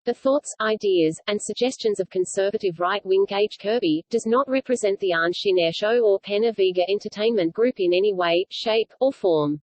The thoughts, ideas, and suggestions of conservative right-wing Gage Kirby does not represent the Anshin Air Show or Pena Viga Entertainment Group in any way, shape, or form.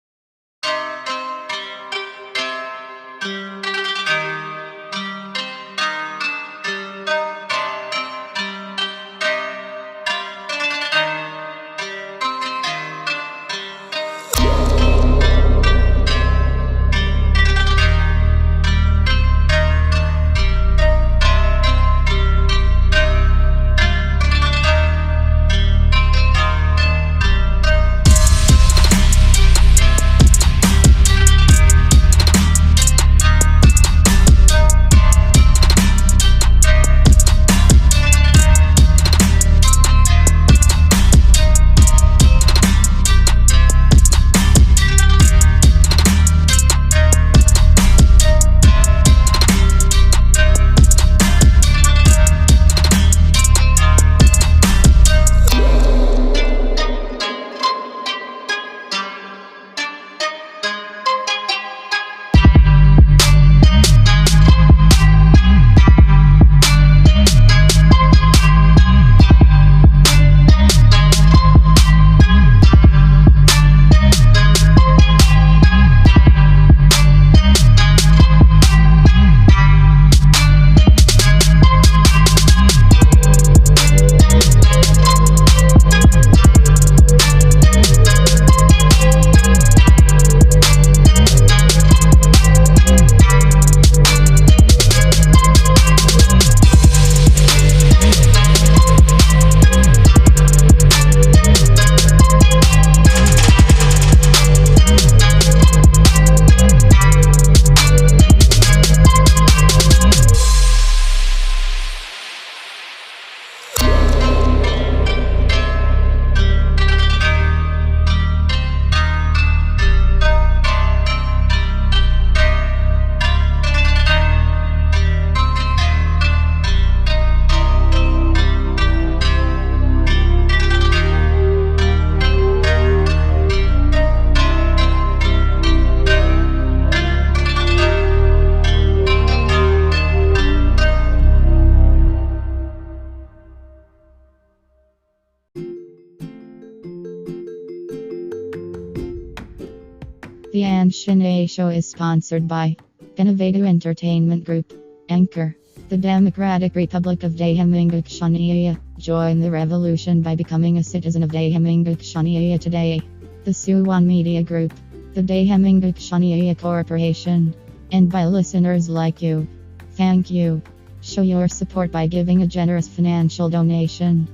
The Anshin A Show is sponsored by Innovative Entertainment Group, Anchor, the Democratic Republic of Dayhamingukshaniya. Join the revolution by becoming a citizen of Dayhamingukshaniya today. The Suwon Media Group, the Dayhamingukshaniya Corporation, and by listeners like you. Thank you. Show your support by giving a generous financial donation.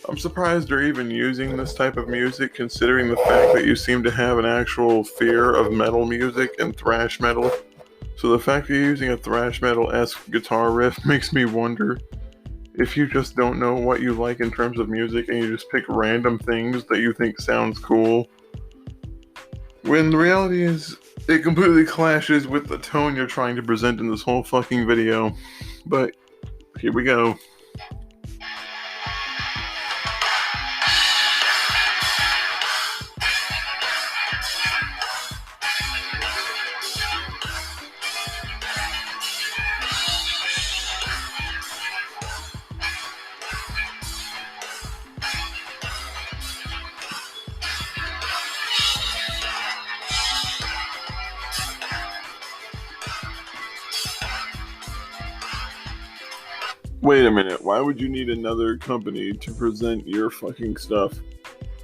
I'm surprised you're even using this type of music, considering the fact that you seem to have an actual fear of metal music and thrash metal. So the fact that you're using a thrash metal-esque guitar riff makes me wonder if you just don't know what you like in terms of music and you just pick random things that you think sounds cool. When the reality is, it completely clashes with the tone you're trying to present in this whole fucking video. But here we go. Wait a minute, why would you need another company to present your fucking stuff?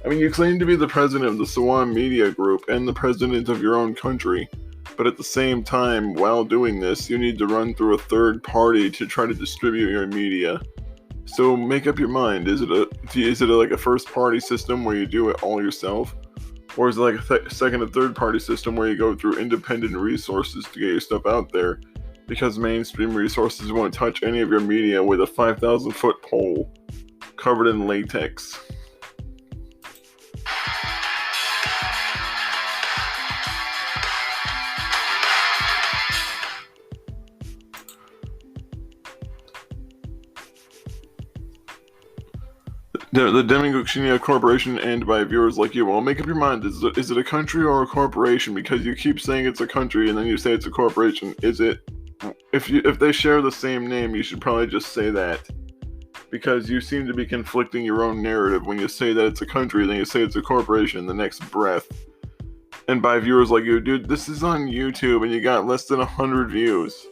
I mean, you claim to be the president of the Suwon Media Group and the president of your own country, but at the same time, while doing this, you need to run through a third party to try to distribute your media. So make up your mind, is it like a first party system where you do it all yourself? Or is it like a second and third party system where you go through independent resources to get your stuff out there? Because mainstream resources won't touch any of your media with a 5,000 foot pole covered in latex. The Demigod Corporation and by viewers like you. Well, make up your mind. Is it a country or a corporation? Because you keep saying it's a country and then you say it's a corporation. Is it? If they share the same name, you should probably just say that. Because you seem to be conflicting your own narrative when you say that it's a country, then you say it's a corporation in the next breath. And by viewers like you, dude, this is on YouTube and you got less than 100 views.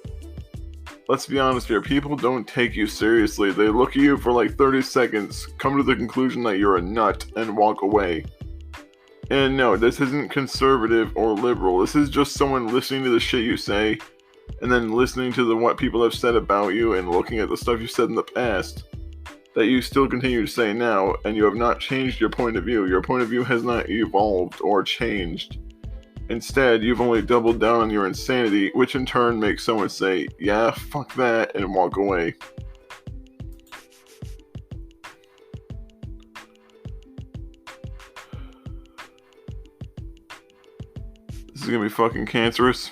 Let's be honest here, people don't take you seriously. They look at you for like 30 seconds, come to the conclusion that you're a nut, and walk away. And no, this isn't conservative or liberal. This is just someone listening to the shit you say, and then listening to what people have said about you, and looking at the stuff you said in the past, that you still continue to say now, and you have not changed your point of view. Your point of view has not evolved or changed. Instead, you've only doubled down on your insanity, which in turn makes someone say, yeah, fuck that, and walk away. This is gonna be fucking cancerous.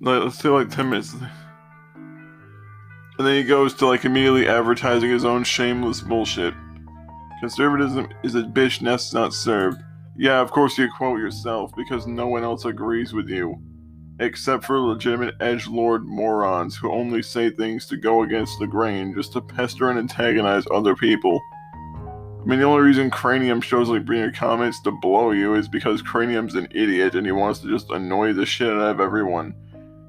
let's say like 10 minutes. And then he goes to like immediately advertising his own shameless bullshit. Conservatism is a bitch nest not served. Yeah, of course you quote yourself, because no one else agrees with you. Except for legitimate edgelord morons who only say things to go against the grain just to pester and antagonize other people. I mean, the only reason Cranium shows like bringing comments to blow you is because Cranium's an idiot and he wants to just annoy the shit out of everyone.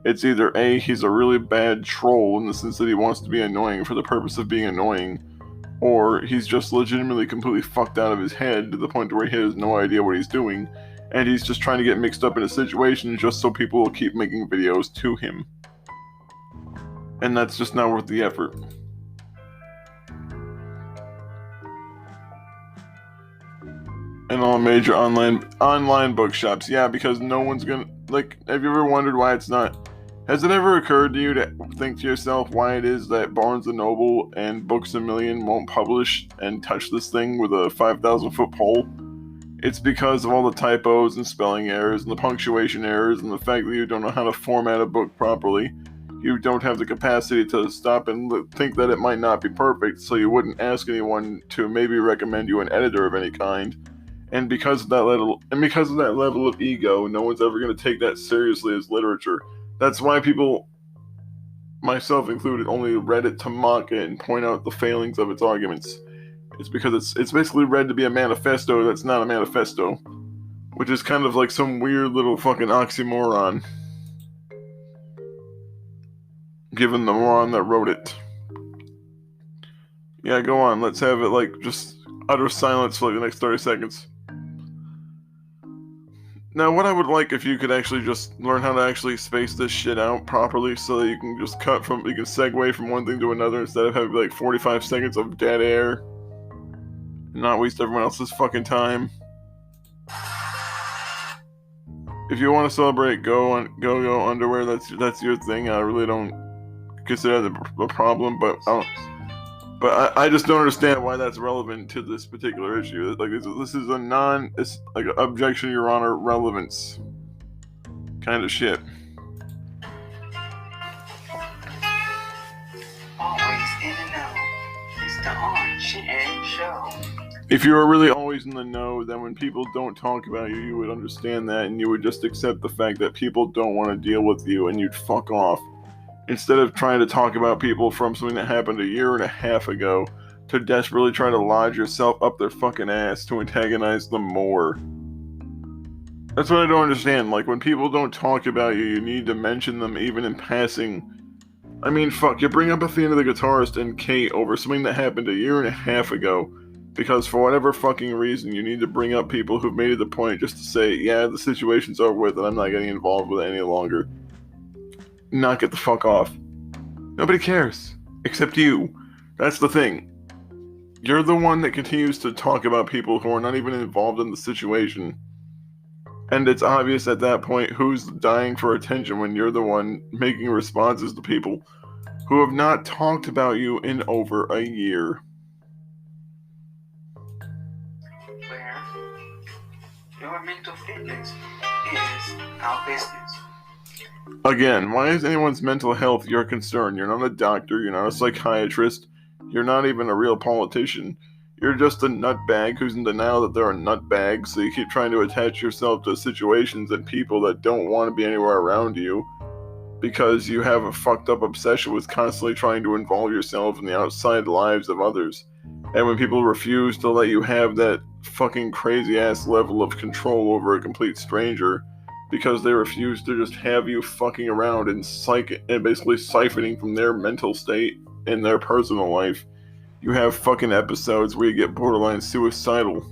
It's either A, he's a really bad troll in the sense that he wants to be annoying for the purpose of being annoying, or he's just legitimately completely fucked out of his head to the point where he has no idea what he's doing, and he's just trying to get mixed up in a situation just so people will keep making videos to him. And that's just not worth the effort. And all major online bookshops. Yeah, because no one's gonna, like, have you ever wondered why it's not, has it ever occurred to you to think to yourself why it is that Barnes & Noble and Books A Million won't publish and touch this thing with a 5,000-foot pole? It's because of all the typos and spelling errors and the punctuation errors and the fact that you don't know how to format a book properly. You don't have the capacity to stop and think that it might not be perfect, so you wouldn't ask anyone to maybe recommend you an editor of any kind. And because of that level of ego, no one's ever going to take that seriously as literature. That's why people, myself included, only read it to mock it and point out the failings of its arguments. It's because it's basically read to be a manifesto that's not a manifesto, which is kind of like some weird little fucking oxymoron, given the moron that wrote it. Yeah, go on. Let's have it like just utter silence for like the next 30 seconds. Now, what I would like if you could actually just learn how to actually space this shit out properly so that you can just you can segue from one thing to another instead of having like 45 seconds of dead air and not waste everyone else's fucking time. If you want to celebrate go underwear, that's your thing. I really don't consider that a problem, but I just don't understand why that's relevant to this particular issue. Like this is it's like an objection, Your Honor, relevance kind of shit. Always in the know. It's the On-Shin Show. If you were really always in the know, then when people don't talk about you, you would understand that, and you would just accept the fact that people don't want to deal with you, and you'd fuck off. Instead of trying to talk about people from something that happened a year and a half ago, to desperately try to lodge yourself up their fucking ass to antagonize them more. That's what I don't understand. Like, when people don't talk about you, you need to mention them even in passing. I mean, fuck, you bring up Athena the guitarist and Kate over something that happened a year and a half ago, because for whatever fucking reason, you need to bring up people who've made it the point just to say, yeah, the situation's over with and I'm not getting involved with it any longer. Not get the fuck off. Nobody cares. Except you. That's the thing. You're the one that continues to talk about people who are not even involved in the situation. And it's obvious at that point who's dying for attention when you're the one making responses to people who have not talked about you in over a year. Where your mental fitness is our business. Again, why is anyone's mental health your concern? You're not a doctor, you're not a psychiatrist, you're not even a real politician. You're just a nutbag who's in denial that there are nutbags, so you keep trying to attach yourself to situations and people that don't want to be anywhere around you because you have a fucked up obsession with constantly trying to involve yourself in the outside lives of others. And when people refuse to let you have that fucking crazy ass level of control over a complete stranger, because they refuse to just have you fucking around and basically siphoning from their mental state in their personal life, you have fucking episodes where you get borderline suicidal.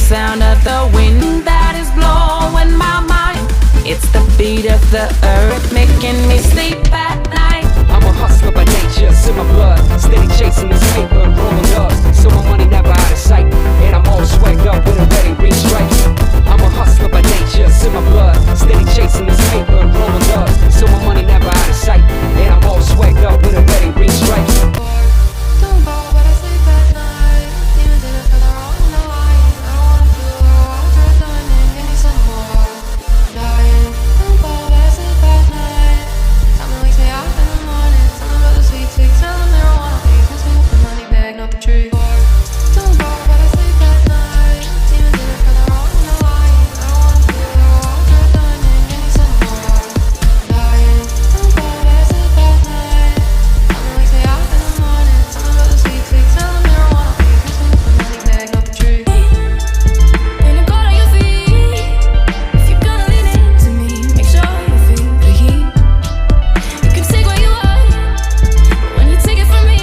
sound of the wind that is blowing my mind. It's the beat of the earth making me sleep at night. I'm a hustler by nature, it's in my blood. Steady chasing this paper and rolling dubs, so my money never out of sight. And I'm all swagged up with a red and green stripe. I'm a hustler by nature, it's in my blood. Steady chasing this paper and rolling dubs, so my money never out of sight. And I'm all swagged up with a red and green stripes. Don't bother, but I sleep at night. Demons in it for the wrong and the lying. I don't wanna do it, I wanna try doing it. Give me some more. I'm dying. Don't bother, but I sleep at night. Something wakes me up in the morning. Something about the sweet, sweet smell of marijuana. Please miss me with the money bag, not the tree. Don't bother, but I sleep at night. Demons in it for the wrong and the lying. I don't wanna do it, I wanna try doing it. Give me some more. I'm dying. Don't bother, but I sleep at night. Something wakes me up in the morning. Something about the sweet, sweet smell of marijuana. Please miss me with the money bag, not the tree. When you got on your feet, if you're gonna lean into me, make sure you feel the heat. You can take what you want, but when you take it from me,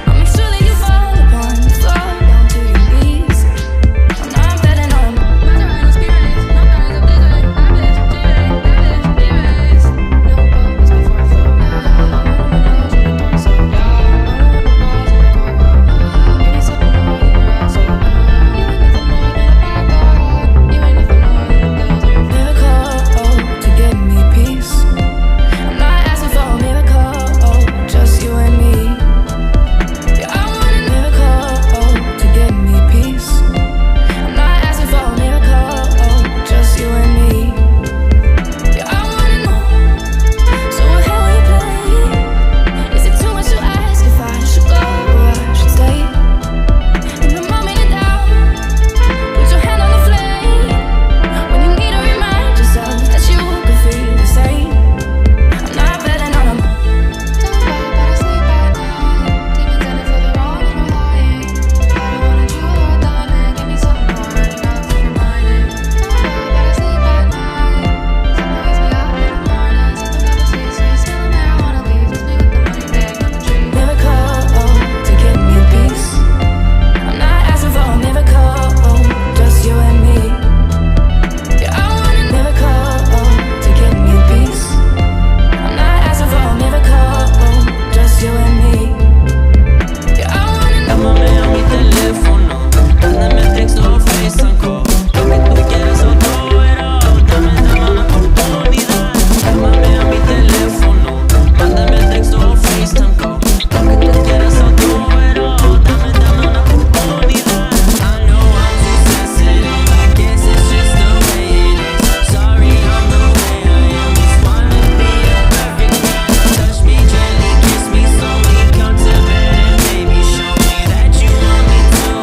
I'll make sure that you fall upon the floor, down to your knees. I'm not betting on mastermind spirits, not guys of blizzard, habits, demons. No bubbles before I fall. I don't wanna lose you, don't so. I don't wanna pause and record. You need something more than your asshole. You ain't nothing more than a bad dog. You ain't nothing more than the bills on your miracle to give me peace. I'm not asking for a miracle, just you and me. Yeah, I want a miracle to give me peace. I'm not asking for a miracle, just you and me. Yeah, I wanna know. So what hell you play? Is it too much to ask if I should go or I should stay? In the moment of doubt, put your hand on the flame. When you need to remind yourself that you can feel the same. I'm not betting on them. Don't bother, but I sleep at night. Demons in it for the wrong and the lying. I don't wanna do or done it. Give me something more than enough to remind it. Don't bother, but I sleep at night. Something wakes me up in the morning. Something about the sweet, sweet smell of marijuana. Please miss me with the money bag, not the tree. Miracle to give me peace. I'm not asking for a miracle, just you and me. Yeah, I want a miracle to give me peace. I'm not asking for a miracle, just you and me. Yeah, I want a Llámame a mi teléfono, mándame texto o FaceTime. Lo que tú quieras o todo era, dame una oportunidad. Llámame a mi teléfono, mándame texto o FaceTime. Lo que tú quieras o todo era, dame una oportunidad. I know I'm too sensitive, I guess it's just the way it is. Sorry, I'm the way I am, just wanna be a perfect man. Touch me gently, kiss me slowly, come to bed and baby show me that you want me to,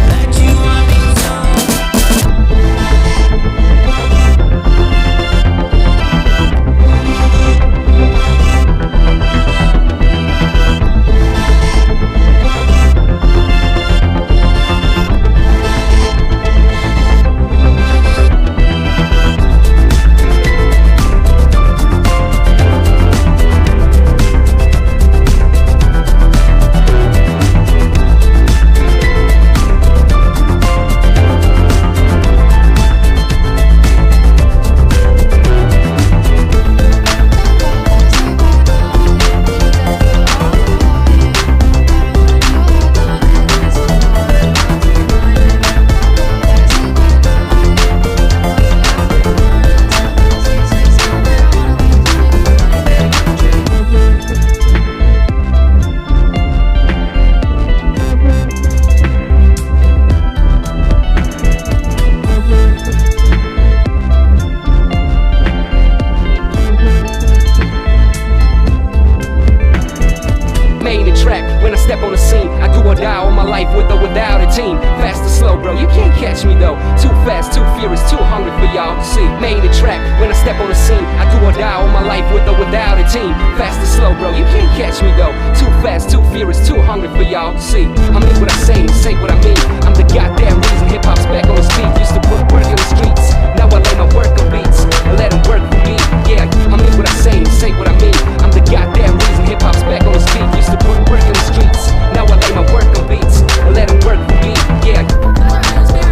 that you want me to. Main and track, when I step on the scene, I do or die all my life with or without a team. Fast or slow, bro, you can't catch me though. Too fast, too furious, too hungry for y'all to see. Main and track, when I step on the scene, I do or die all my life with or without a team. Fast or slow, bro, you can't catch me though. Too fast, too furious, too hungry for y'all to see. I mean what I say what I mean. I'm the goddamn reason hip hop's back on its feet. Used to put work in the streets, now I lay my work on beats and let them work for me. Yeah, I mean what I say what I mean. I'm the goddamn reason hip hop's back on its feet. Used to put work in the streets, now I lay my work on beats and let them work for me. Yeah.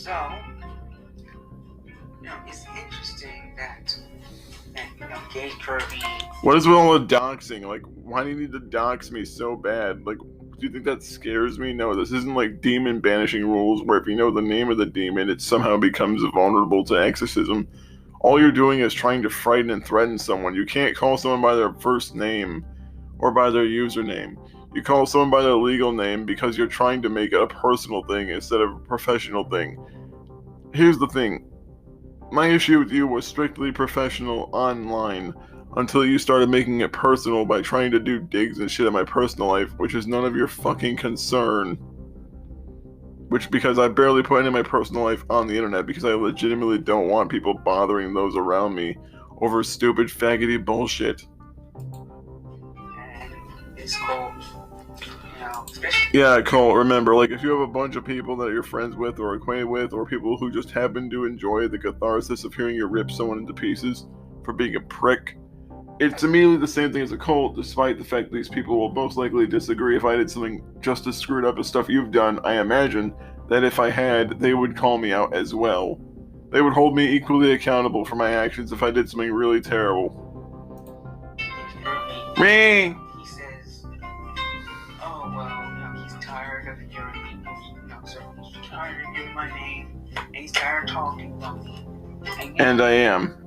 So, it's interesting that Gage Kirby. What is with all the doxing? Like, why do you need to dox me so bad? Like, do you think that scares me? No, this isn't like demon banishing rules where if you know the name of the demon, it somehow becomes vulnerable to exorcism. All you're doing is trying to frighten and threaten someone. You can't call someone by their first name or by their username. You call someone by their legal name because you're trying to make it a personal thing instead of a professional thing. Here's the thing. My issue with you was strictly professional online until you started making it personal by trying to do digs and shit at my personal life, which is none of your fucking concern. Because I barely put any of my personal life on the internet because I legitimately don't want people bothering those around me over stupid faggoty bullshit. And it's cool. Yeah, Cole, remember, like, if you have a bunch of people that you're friends with or acquainted with, or people who just happen to enjoy the catharsis of hearing you rip someone into pieces for being a prick, it's immediately the same thing as a cult, despite the fact that these people will most likely disagree. If I did something just as screwed up as stuff you've done, I imagine that if I had, they would call me out as well. They would hold me equally accountable for my actions if I did something really terrible. Me! He says, oh, well, he's tired of hearing people, so he's tired of hearing my name, and he's tired of talking about me. And I am.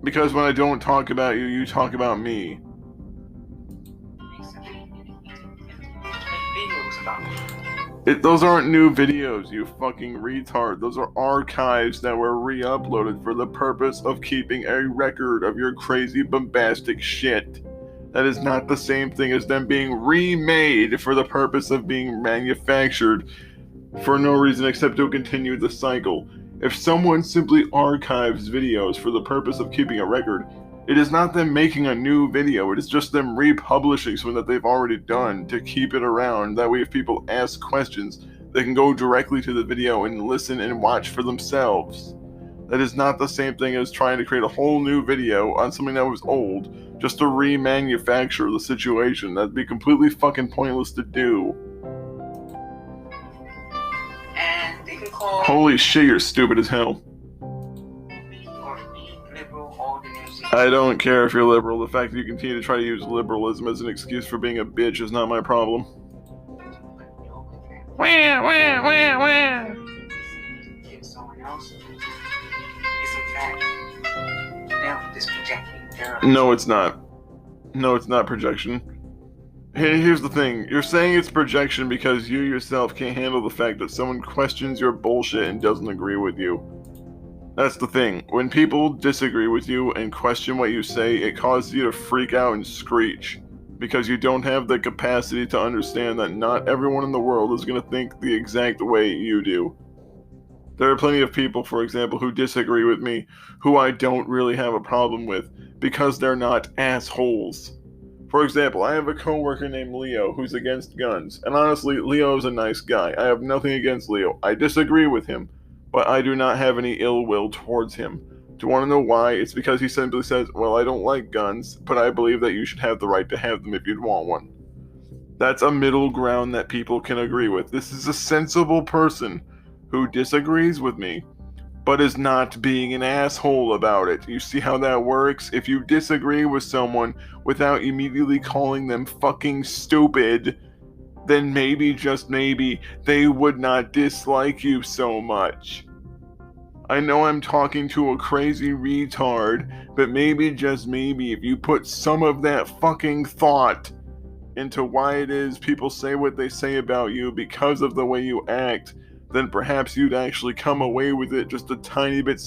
Because when I don't talk about you, you talk about me. Those aren't new videos, you fucking retard. Those are archives that were re-uploaded for the purpose of keeping a record of your crazy bombastic shit. That is not the same thing as them being remade for the purpose of being manufactured for no reason except to continue the cycle. If someone simply archives videos for the purpose of keeping a record, it is not them making a new video, it is just them republishing something that they've already done to keep it around. That way if people ask questions, they can go directly to the video and listen and watch for themselves. That is not the same thing as trying to create a whole new video on something that was old, just to remanufacture the situation. That'd be completely fucking pointless to do. And they can call Holy shit, you're stupid as hell. I don't care if you're liberal. The fact that you continue to try to use liberalism as an excuse for being a bitch is not my problem. Wah, wah, wah, wah. Someone else is in fact now this projecting. No, it's not. No, it's not projection. Here's the thing. You're saying it's projection because you yourself can't handle the fact that someone questions your bullshit and doesn't agree with you. That's the thing. When people disagree with you and question what you say, it causes you to freak out and screech. Because you don't have the capacity to understand that not everyone in the world is going to think the exact way you do. There are plenty of people, for example, who disagree with me, who I don't really have a problem with, because they're not assholes. For example, I have a coworker named Leo who's against guns, and honestly, Leo is a nice guy. I have nothing against Leo. I disagree with him, but I do not have any ill will towards him. Do you want to know why? It's because he simply says, well, I don't like guns, but I believe that you should have the right to have them if you'd want one. That's a middle ground that people can agree with. This is a sensible person who disagrees with me, but is not being an asshole about it. You see how that works? If you disagree with someone without immediately calling them fucking stupid, then maybe, just maybe, they would not dislike you so much. I know I'm talking to a crazy retard, but maybe, just maybe, if you put some of that fucking thought into why it is people say what they say about you because of the way you act, then perhaps you'd actually come away with it just a tiny bit.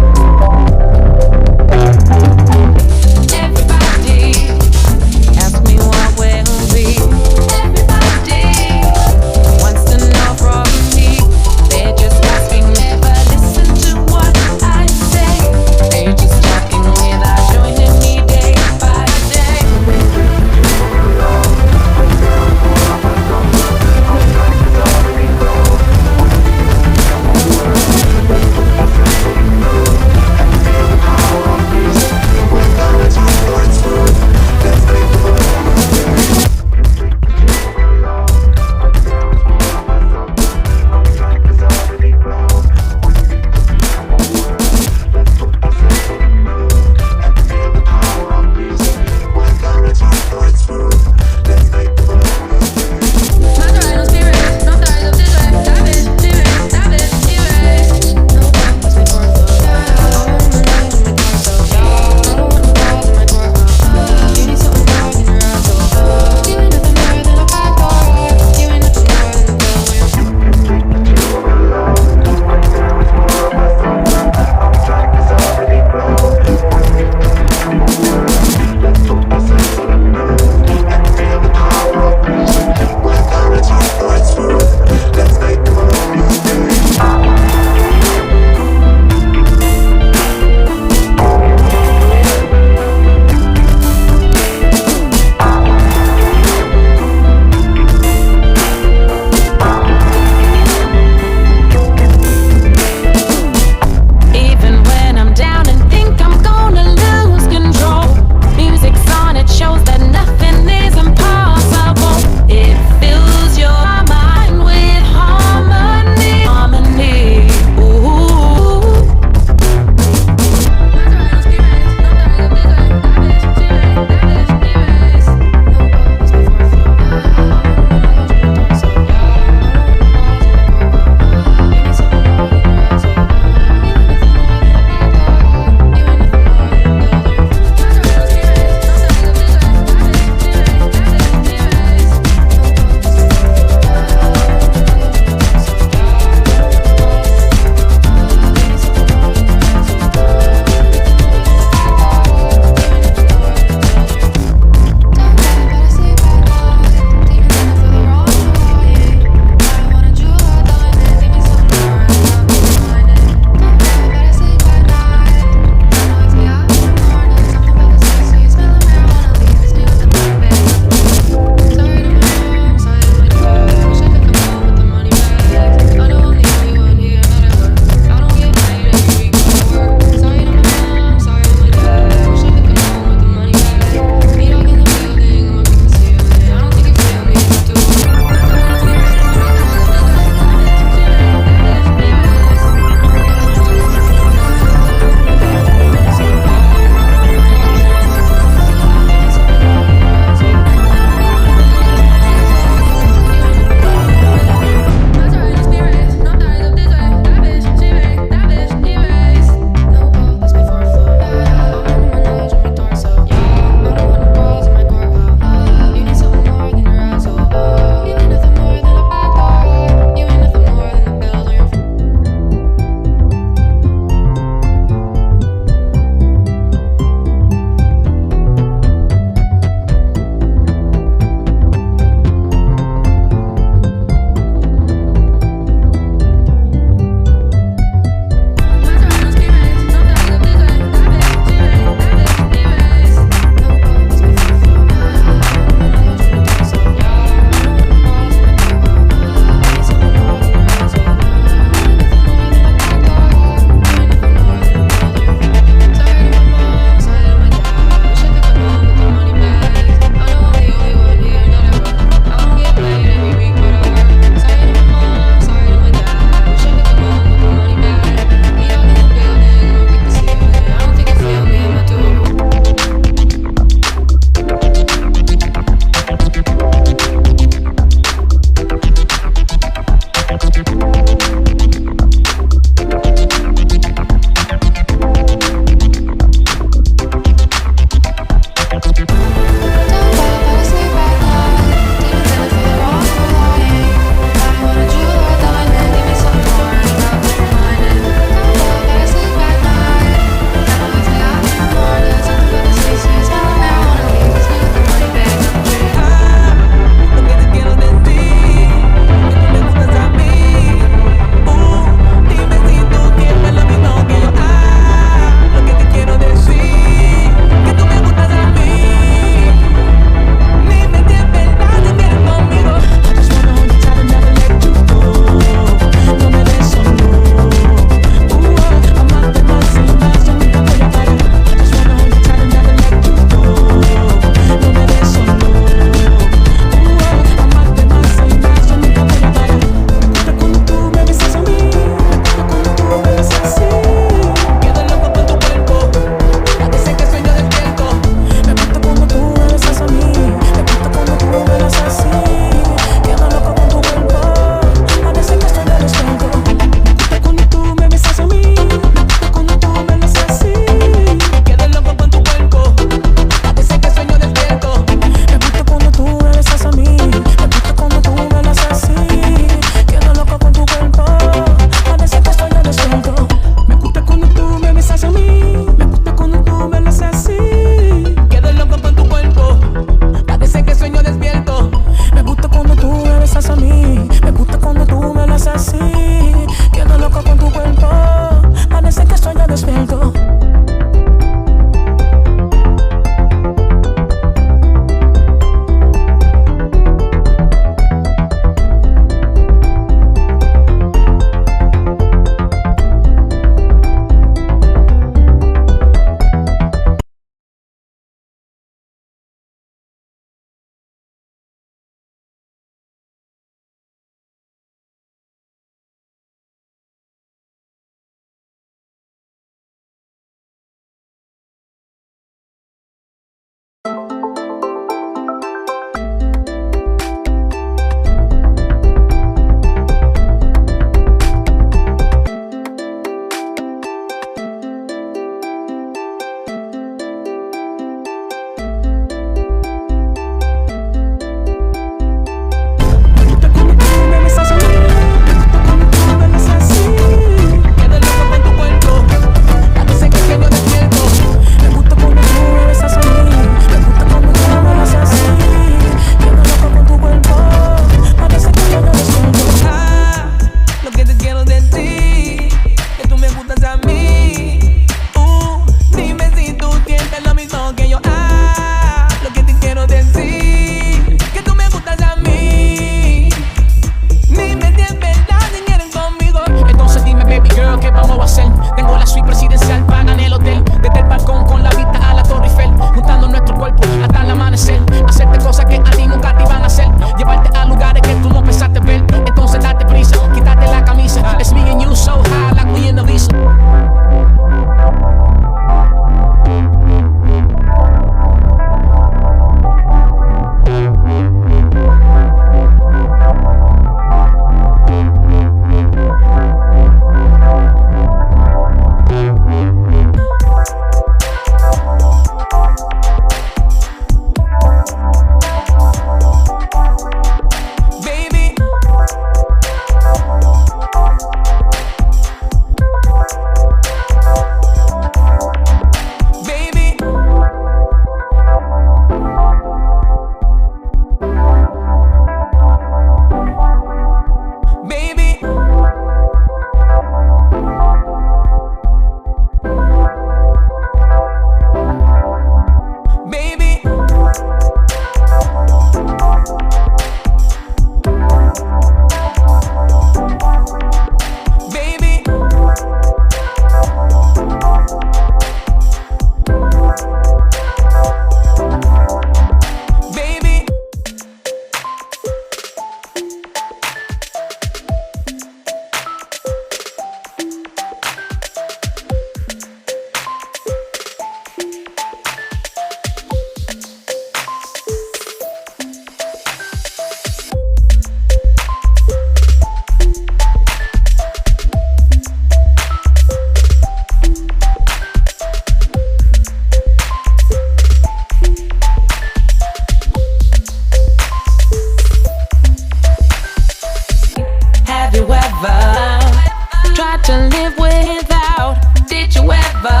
to live without. Did you ever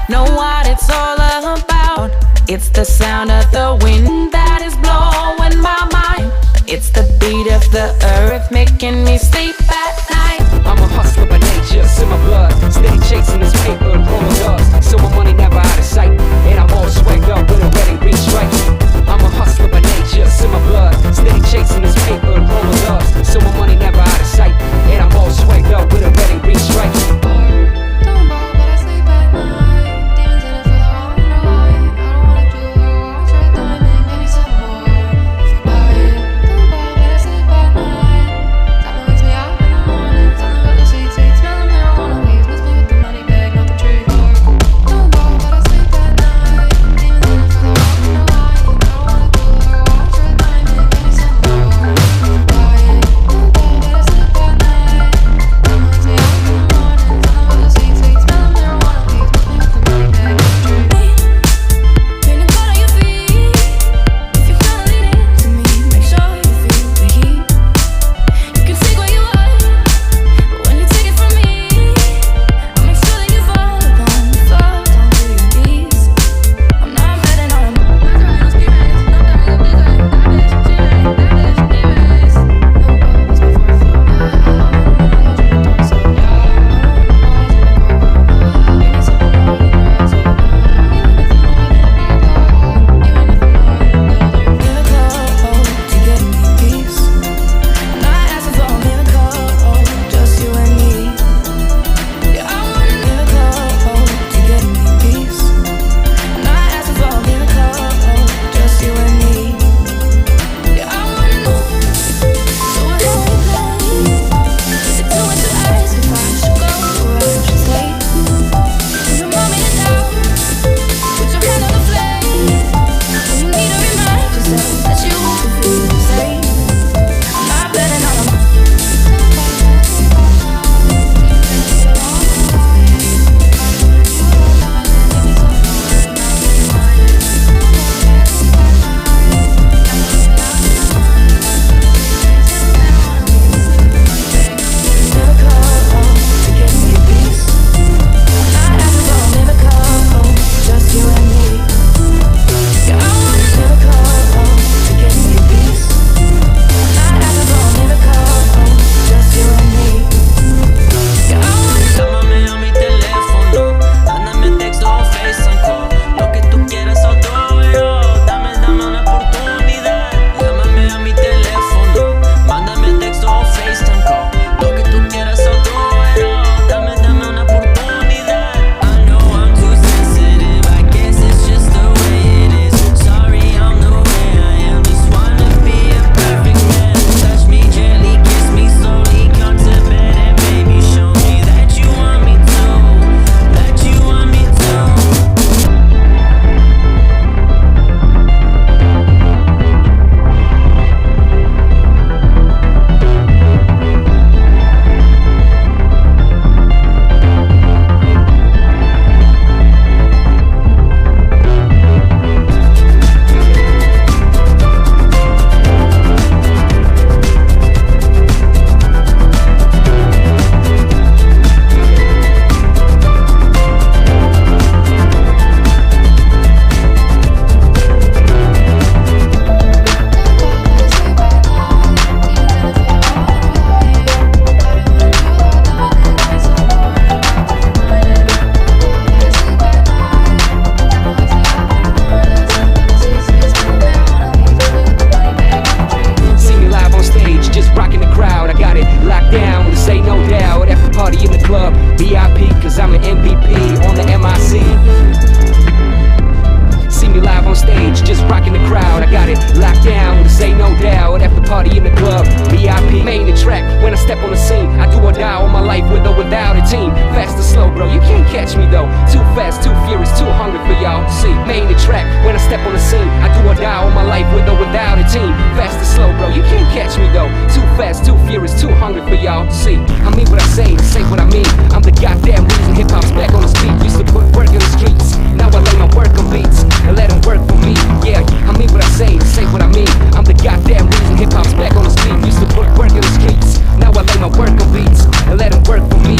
know what it's all about? It's the sound of the wind that is blowing my mind. It's the beat of the earth making me sleep at night. I'm a hustler by nature, it's in my blood. Steady chasing this paper and rolling dust. So my money never out of sight, and I'm all swagged up with a red and green stripe. I'm a hustler by nature, it's in my blood. Steady chasing this paper and rolling dust. So my money never out of sight, and I'm all swagged up with a red and green stripe. Don't ball, but I sleep at night. Demons in it for the wrong night. I don't wanna do it, watch your diamond, give me some more. If you buy it, don't ball, but I sleep at night. Something wakes me up in the morning. Something about the sweet, sweet smell of marijuana. Please miss me with the money bag, not the tree. Don't ball, but I sleep at night. Demons in it for the wrong night. I don't wanna do it, watch your diamond, give me some more. If you buy it, don't ball, but I sleep at night. Something wakes me up in the morning. Something about the sweet, sweet smell of marijuana. Please miss me with the money bag, not the tree. Feeling good on your feet. If you feel it into me, make sure you feel the heat. You can take what you want, but when you take it from me, I'll make sure that you fall upon the floor down to your knees. I'm not betting on them. Work on beats and let them work for me.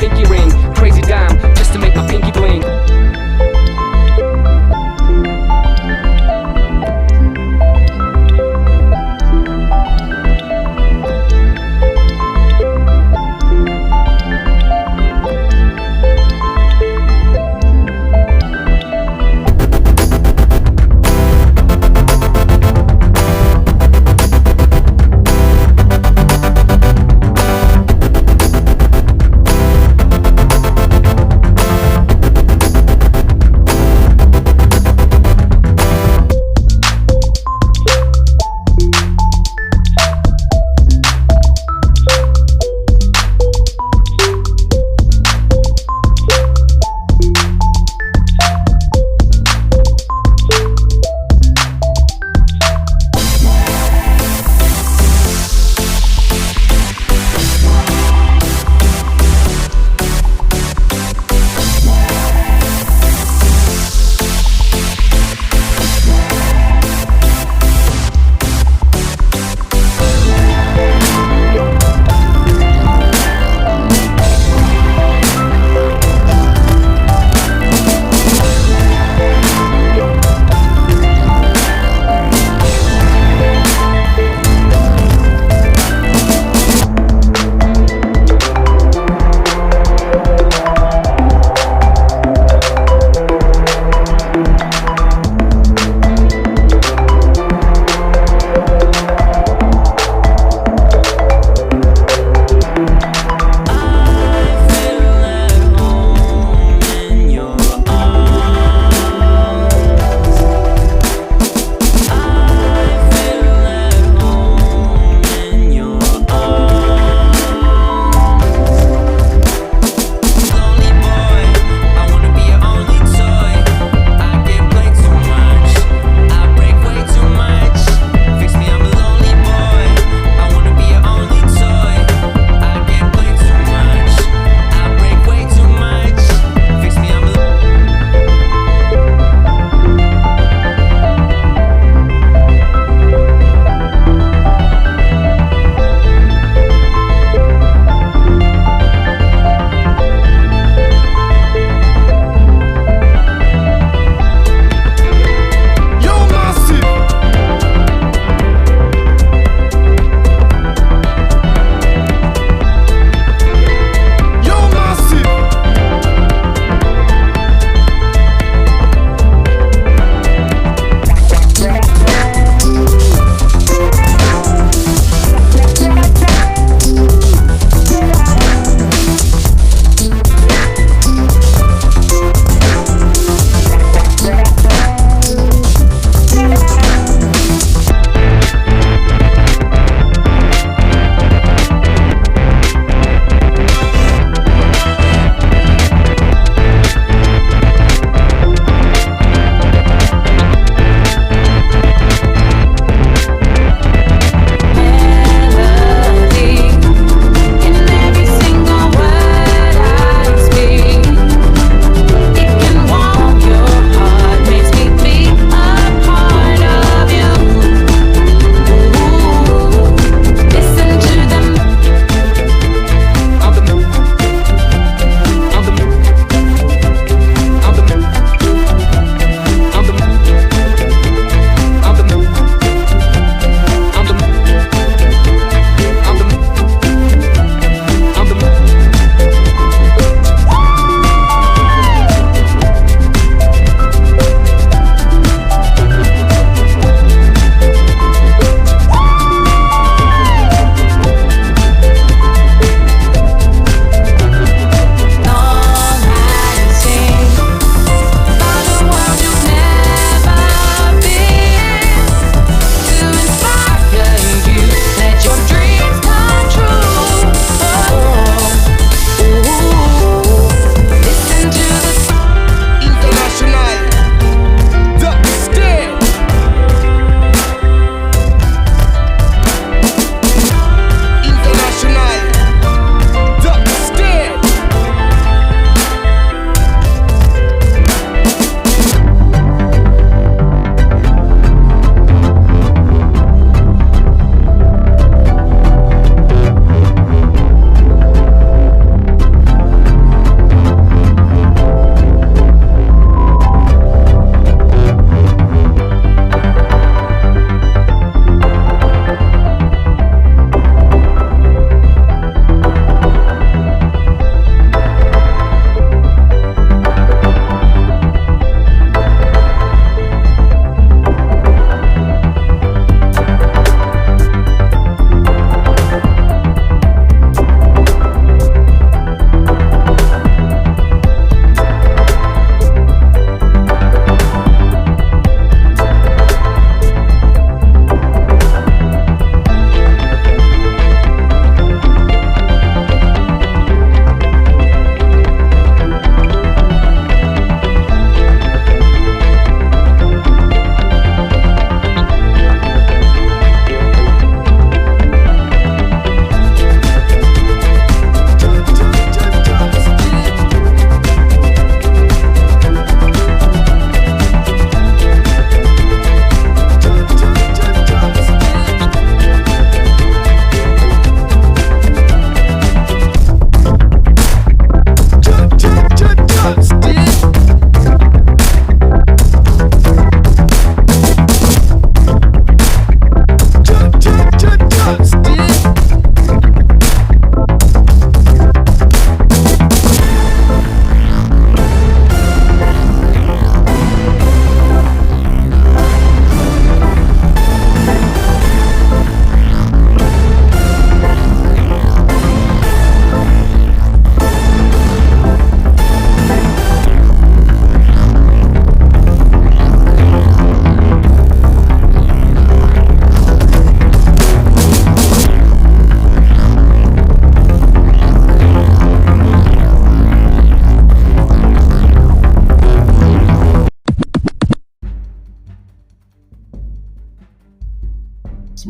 pinky ring. Crazy dime, just to make my pinky bling.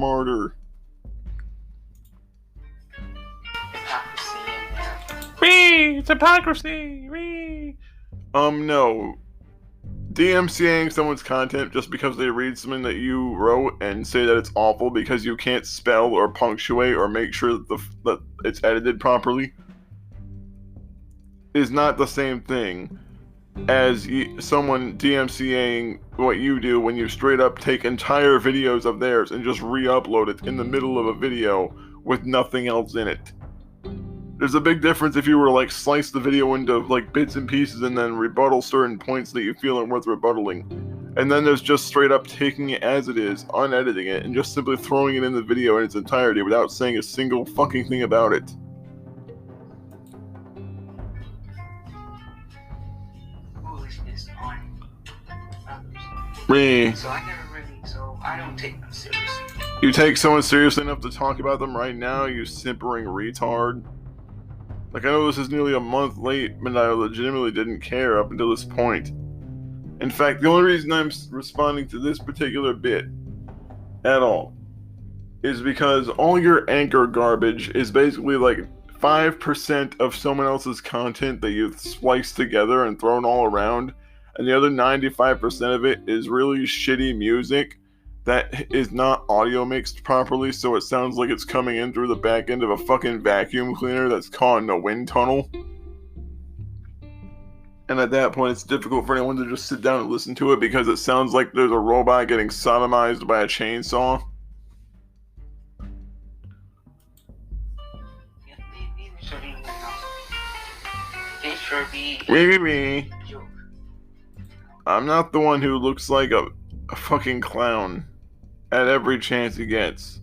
smarter. Hypocrisy in there. Wee! It's hypocrisy! Wee! No. DMCAing someone's content just because they read something that you wrote and say that it's awful because you can't spell or punctuate or make sure that it's edited properly is not the same thing as someone DMCAing what you do when you straight up take entire videos of theirs and just re-upload it in the middle of a video with nothing else in it. There's a big difference if you were to, like, slice the video into, like, bits and pieces and then rebuttal certain points that you feel are worth rebuttaling. And then there's just straight up taking it as it is, unediting it, and just simply throwing it in the video in its entirety without saying a single fucking thing about it. Foolishness on others. Me. So I don't take them seriously. You take someone seriously enough to talk about them right now, you simpering retard? Like, I know this is nearly a month late, but I legitimately didn't care up until this point. In fact, the only reason I'm responding to this particular bit at all is because all your anchor garbage is basically like 5% of someone else's content that you've spliced together and thrown all around, and the other 95% of it is really shitty music that is not audio mixed properly, so it sounds like it's coming in through the back end of a fucking vacuum cleaner that's caught in a wind tunnel. And at that point, it's difficult for anyone to just sit down and listen to it because it sounds like there's a robot getting sodomized by a chainsaw. Gage Kirby. Maybe. I'm not the one who looks like a fucking clown at every chance he gets.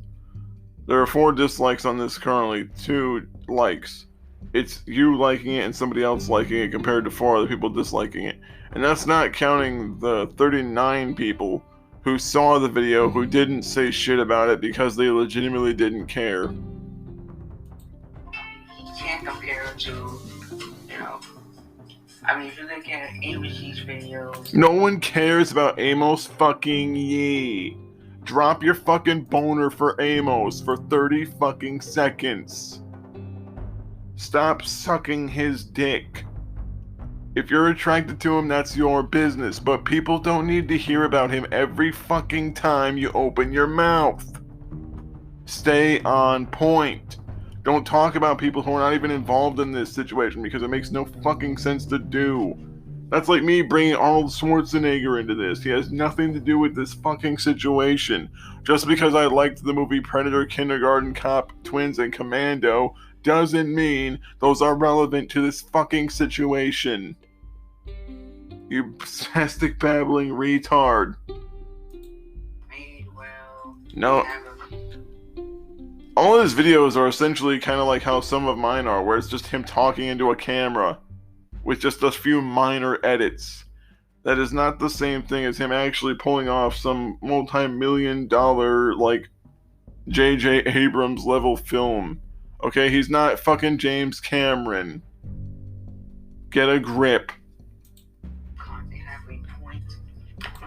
There are 4 dislikes on this currently, 2 likes. It's you liking it and somebody else liking it compared to 4 other people disliking it. And that's not counting the 39 people who saw the video who didn't say shit about it because they legitimately didn't care. You can't compare it to, you know, I mean, if you look at Amos's videos. No one cares about Amos fucking Yee. Drop your fucking boner for Amos for 30 fucking seconds. Stop sucking his dick. If you're attracted to him, that's your business, but people don't need to hear about him every fucking time you open your mouth. Stay on point. Don't talk about people who are not even involved in this situation because it makes no fucking sense to do. That's like me bringing Arnold Schwarzenegger into this. He has nothing to do with this fucking situation. Just because I liked the movie Predator, Kindergarten Cop, Twins, and Commando doesn't mean those are relevant to this fucking situation. You spastic babbling retard. No. All of his videos are essentially kind of like how some of mine are, where it's just him talking into a camera with just a few minor edits. That is not the same thing as him actually pulling off some multi-million-dollar, like, J.J. Abrams level film. Okay, he's not fucking James Cameron. Get a grip.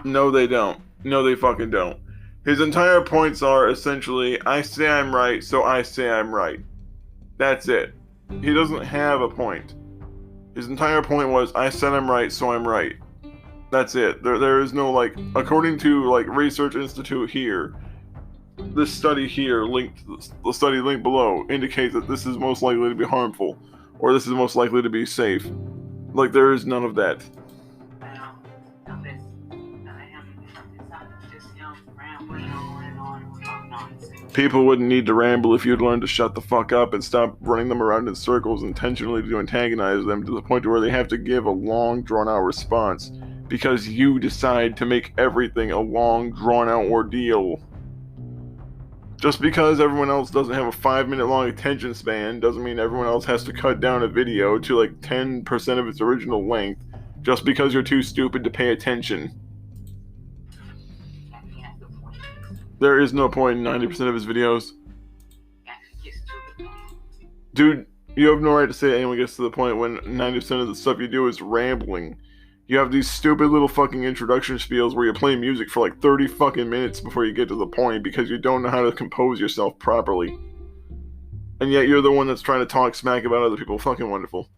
No, they don't. No, they fucking don't. His entire points are essentially, I say I'm right, so I say I'm right. That's it. He doesn't have a point. His entire point was, I said I'm right, so I'm right. That's it. There is no, like, according to, like, Research Institute here, this study here, the study linked below, indicates that this is most likely to be harmful, or this is most likely to be safe. Like, there is none of that. People wouldn't need to ramble if you'd learn to shut the fuck up and stop running them around in circles intentionally to antagonize them to the point where they have to give a long, drawn-out response because you decide to make everything a long, drawn-out ordeal. Just because everyone else doesn't have a 5-minute long attention span doesn't mean everyone else has to cut down a video to like 10% of its original length just because you're too stupid to pay attention. There is no point in 90% of his videos. Dude, you have no right to say anyone gets to the point when 90% of the stuff you do is rambling. You have these stupid little fucking introduction spiels where you play music for like 30 fucking minutes before you get to the point because you don't know how to compose yourself properly. And yet you're the one that's trying to talk smack about other people. Fucking wonderful.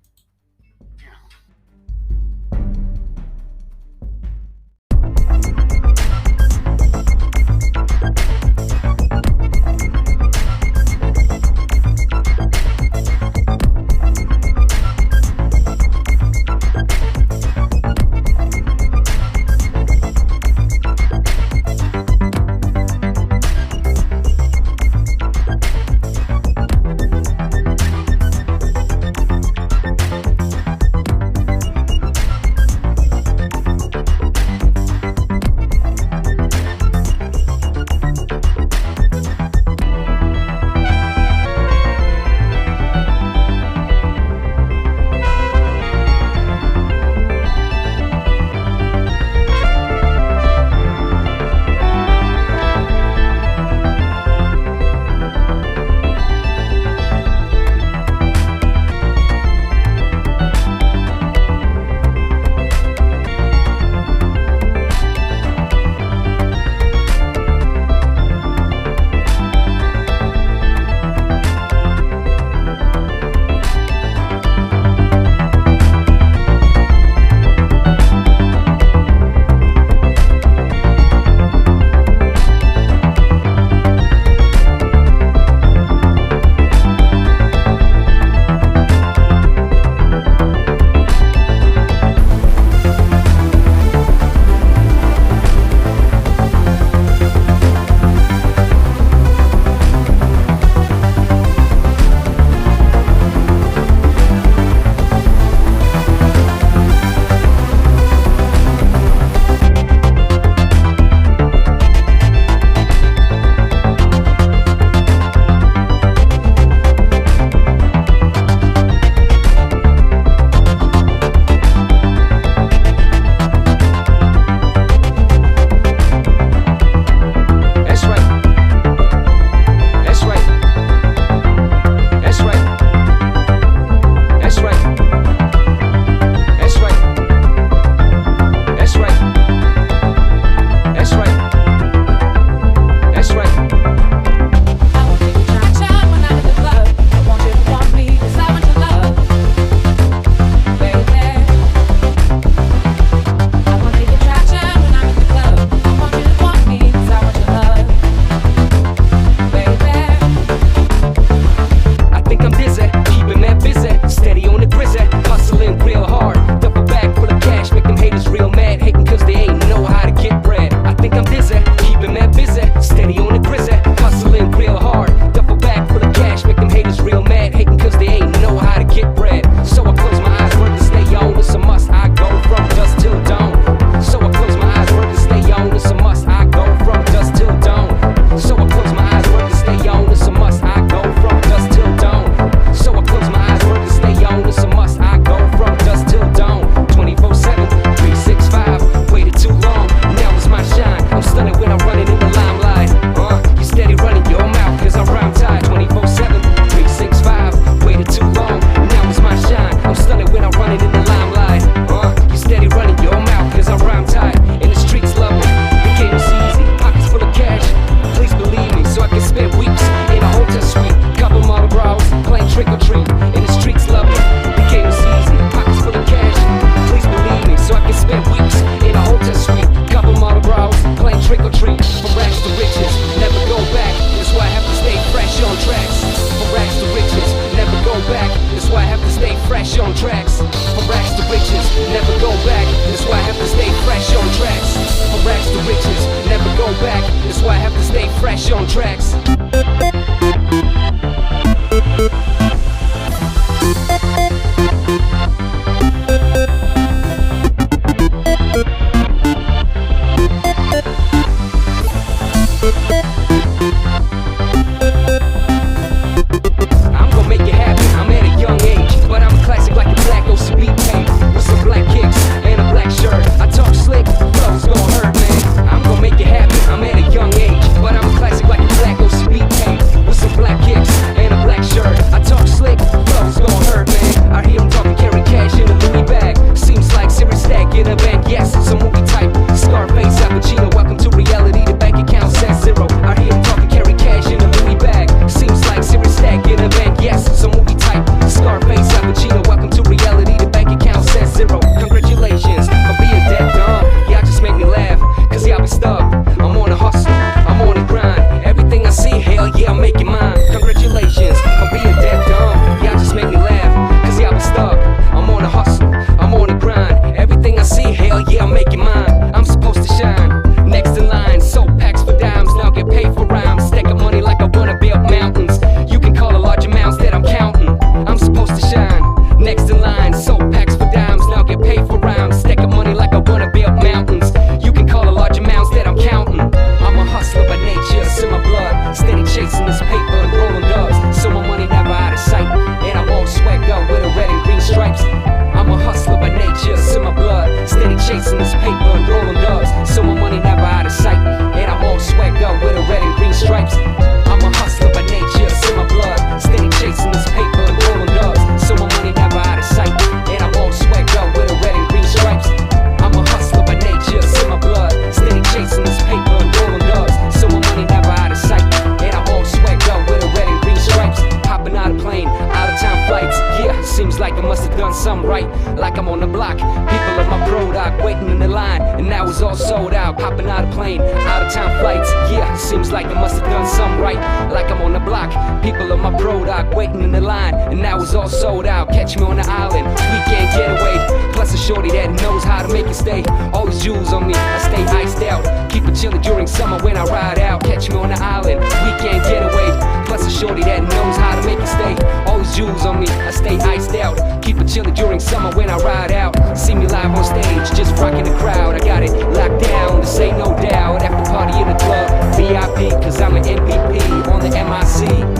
something right, like I'm on the block. People of my product waiting in the line, and now it's all sold out. Hopping out of plane, out of town flights. Yeah, it seems like I must have done something right, like I'm on the block. People of my product waiting in the line, and now it's all sold out. Catch me on the island, weekend getaway. Plus a shorty that knows how to make it stay. Always jewels on me, I stay iced out. Keep it chillin' during summer when I ride out. Catch me on the island, weekend getaway. Plus a shorty that knows how to make it stay. Always jewels on me, I stay iced out. Keep it chillin' during summer when I ride out. See me live on stage, just rocking the crowd. I got it locked down, this ain't no doubt. After party in the club, VIP, cause I'm an MVP on the MIC.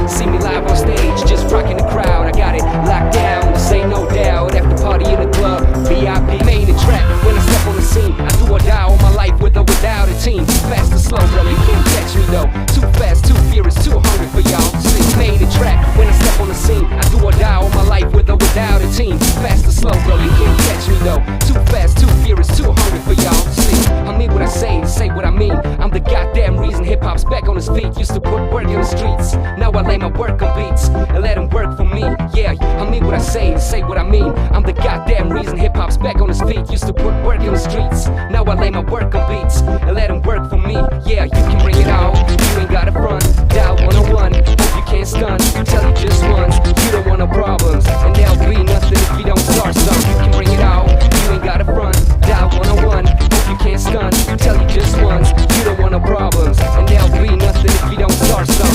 See me live on stage, just rocking the crowd. I got it locked down, this ain't no doubt. After party in the club, VIP. Main and track, when I step on the scene, I do or die all my life with or without a team. Fast or slow, bro, you can't catch me though. Too fast, too furious, too hungry for y'all to see. Main and track, when I step on the scene, I do or die all my life with or without a team. Fast or slow, bro, you can't catch me though. Too fast, too furious, too hungry for y'all to see. I mean what I say what I mean. I'm the goddamn reason hip-hop's back on his feet. Used to put work in the streets, now I lay my work on beats and let him work for me. Yeah, I mean what I say what I mean. I'm the goddamn reason hip-hop's back on his feet. Used to put work in the streets, now I lay my work on beats and let him work for me. Yeah, you can bring it on, you ain't gotta front. Dial 101, hope you can't stun. Tell you just once, you don't want no problems, and there'll be nothing if you don't start some. You can bring it on, you ain't gotta front. Dial 101, hope you can't stun. Tell you just once, you don't want no problems, and there'll be nothing if you don't start some.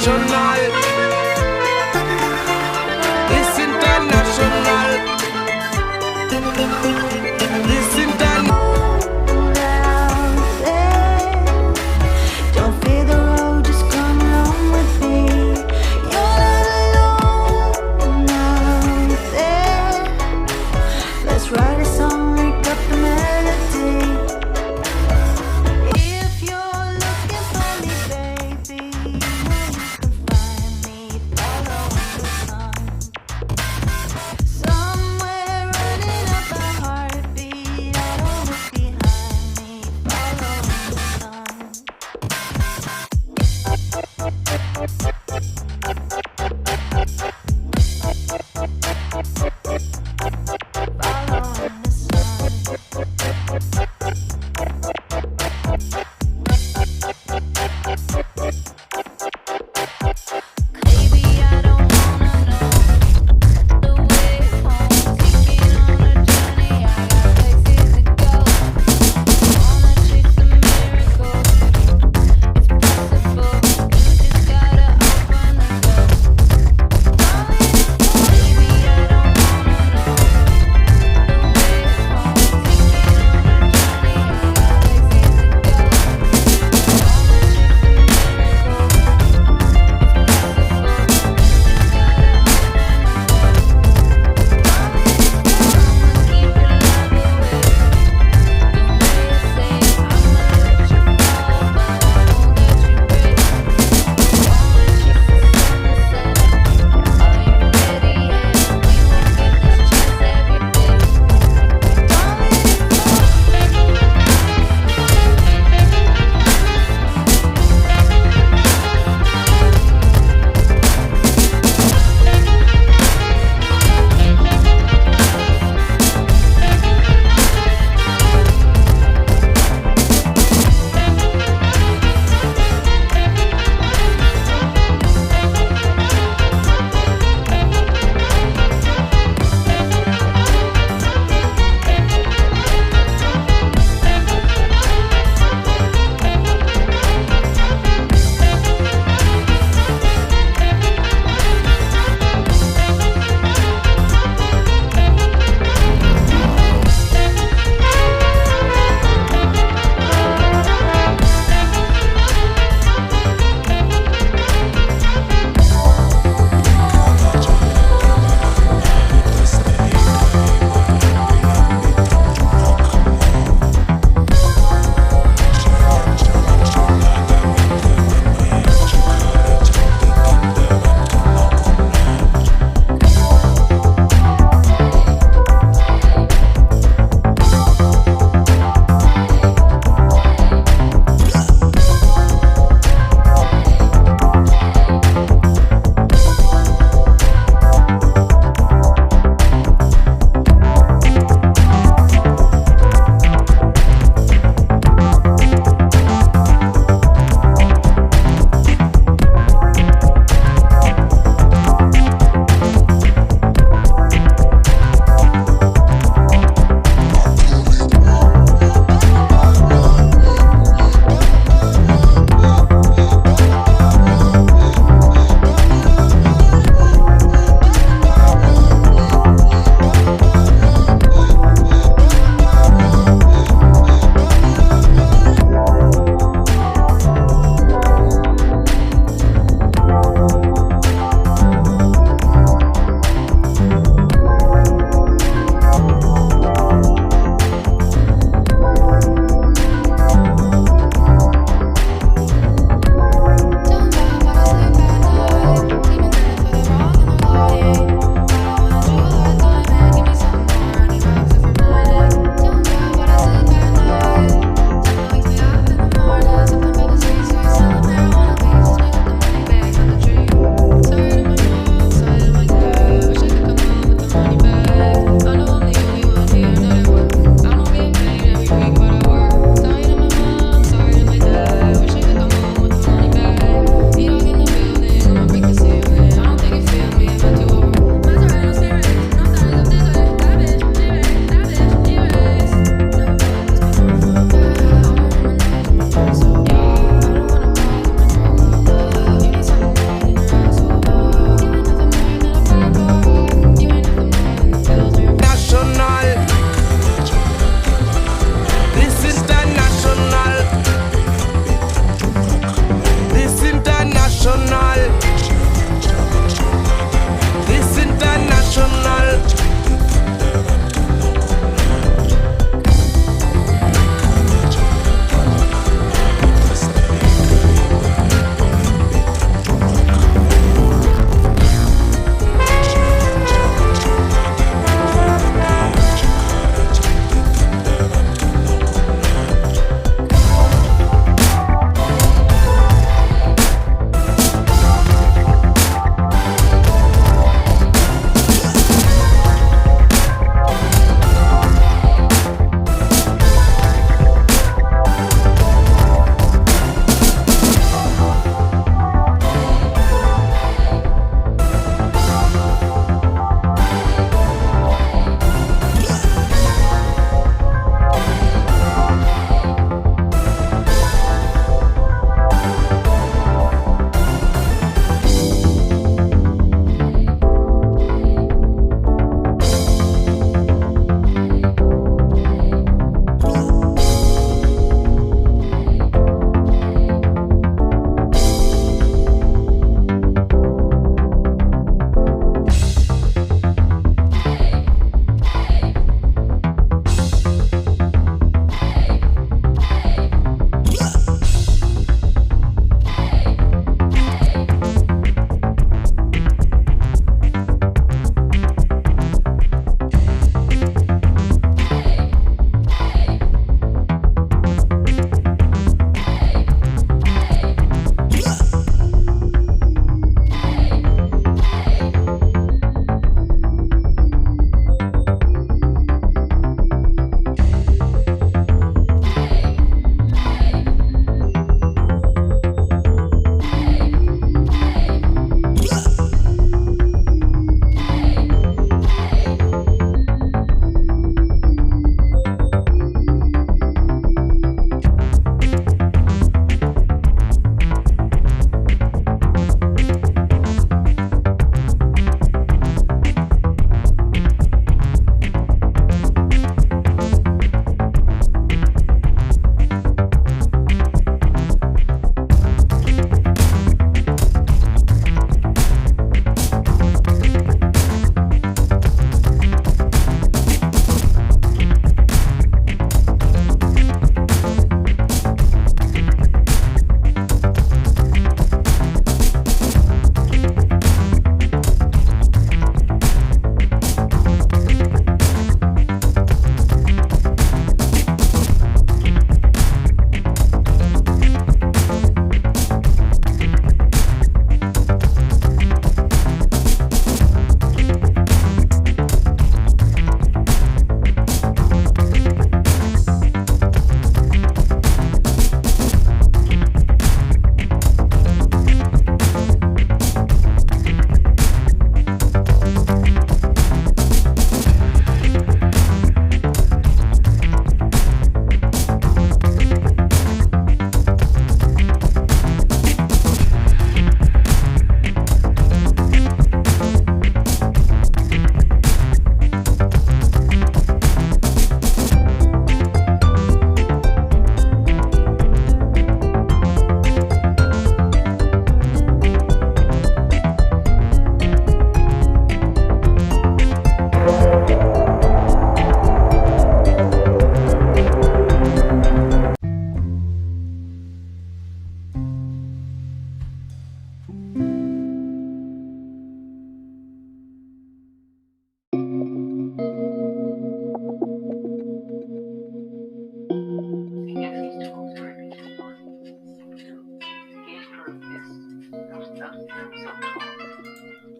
international. It's international. It's international. Don't fear the road, just come along with me. You're not alone out there. Let's write a song, make up the melody. If you're looking for me, baby, you can find me following the sun. Somewhere running up a heartbeat, always behind me, following the sun. Following the Baby, I don't wanna know the way home. Taking on a journey, I got places to go. Wanna chase a miracle. It's possible. You just gotta open the door. Baby, I don't wanna know the way home. Taking on a journey, I got places to go. Wanna chase a miracle.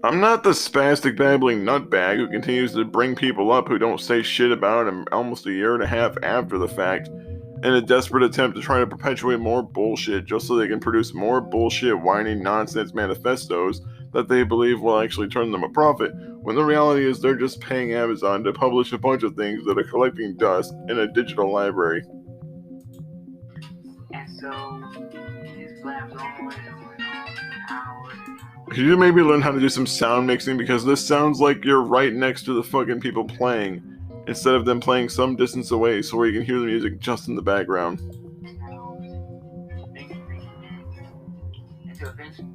I'm not the spastic babbling nutbag who continues to bring people up who don't say shit about him almost a year and a half after the fact, in a desperate attempt to try to perpetuate more bullshit just so they can produce more bullshit, whining nonsense manifestos that they believe will actually turn them a profit, when the reality is they're just paying Amazon to publish a bunch of things that are collecting dust in a digital library. And so, his blabs all the way going on for hours. Could you maybe learn how to do some sound mixing, because this sounds like you're right next to the fucking people playing, instead of them playing some distance away so where you can hear the music just in the background. Until eventually,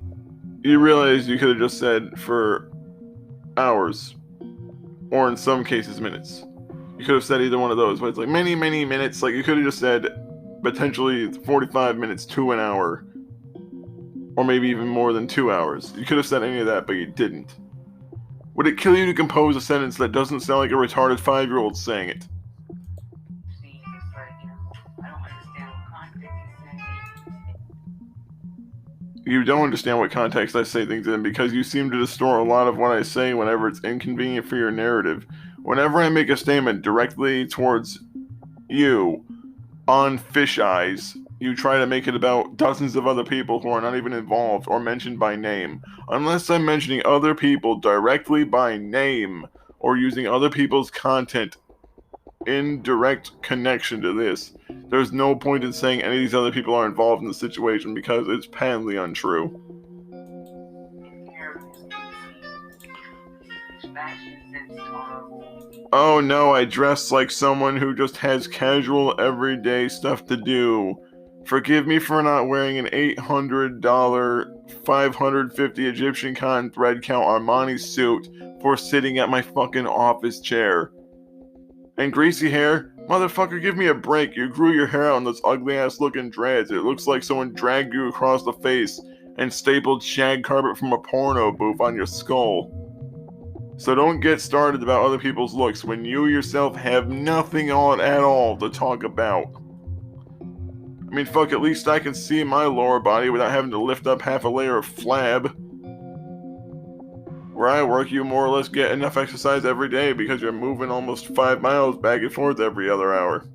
You realize you could have just said for hours, or in some cases minutes. You could have said either one of those, but it's like many, many minutes. Like you could have just said potentially 45 minutes to an hour, or maybe even more than 2 hours. You could have said any of that, but you didn't. Would it kill you to compose a sentence that doesn't sound like a retarded 5-year-old saying it? see, it's like, I don't understand what context he's saying. You don't understand what context I say things in, because you seem to distort a lot of what I say whenever it's inconvenient for your narrative. Whenever I make a statement directly towards you on fish eyes, you try to make it about dozens of other people who are not even involved or mentioned by name. Unless I'm mentioning other people directly by name or using other people's content in direct connection to this, there's no point in saying any of these other people are involved in the situation, because it's patently untrue. His fashion sense is horrible. Oh no, I dress like someone who just has casual everyday stuff to do. Forgive me for not wearing an $800, 550 Egyptian cotton thread count Armani suit for sitting at my fucking office chair. And greasy hair? Motherfucker, give me a break. You grew your hair out in those ugly ass looking dreads. It looks like someone dragged you across the face and stapled shag carpet from a porno booth on your skull. So don't get started about other people's looks when you yourself have nothing on at all to talk about. I mean, fuck, at least I can see my lower body without having to lift up half a layer of flab. Where I work, you more or less get enough exercise every day because you're moving almost 5 miles back and forth every other hour.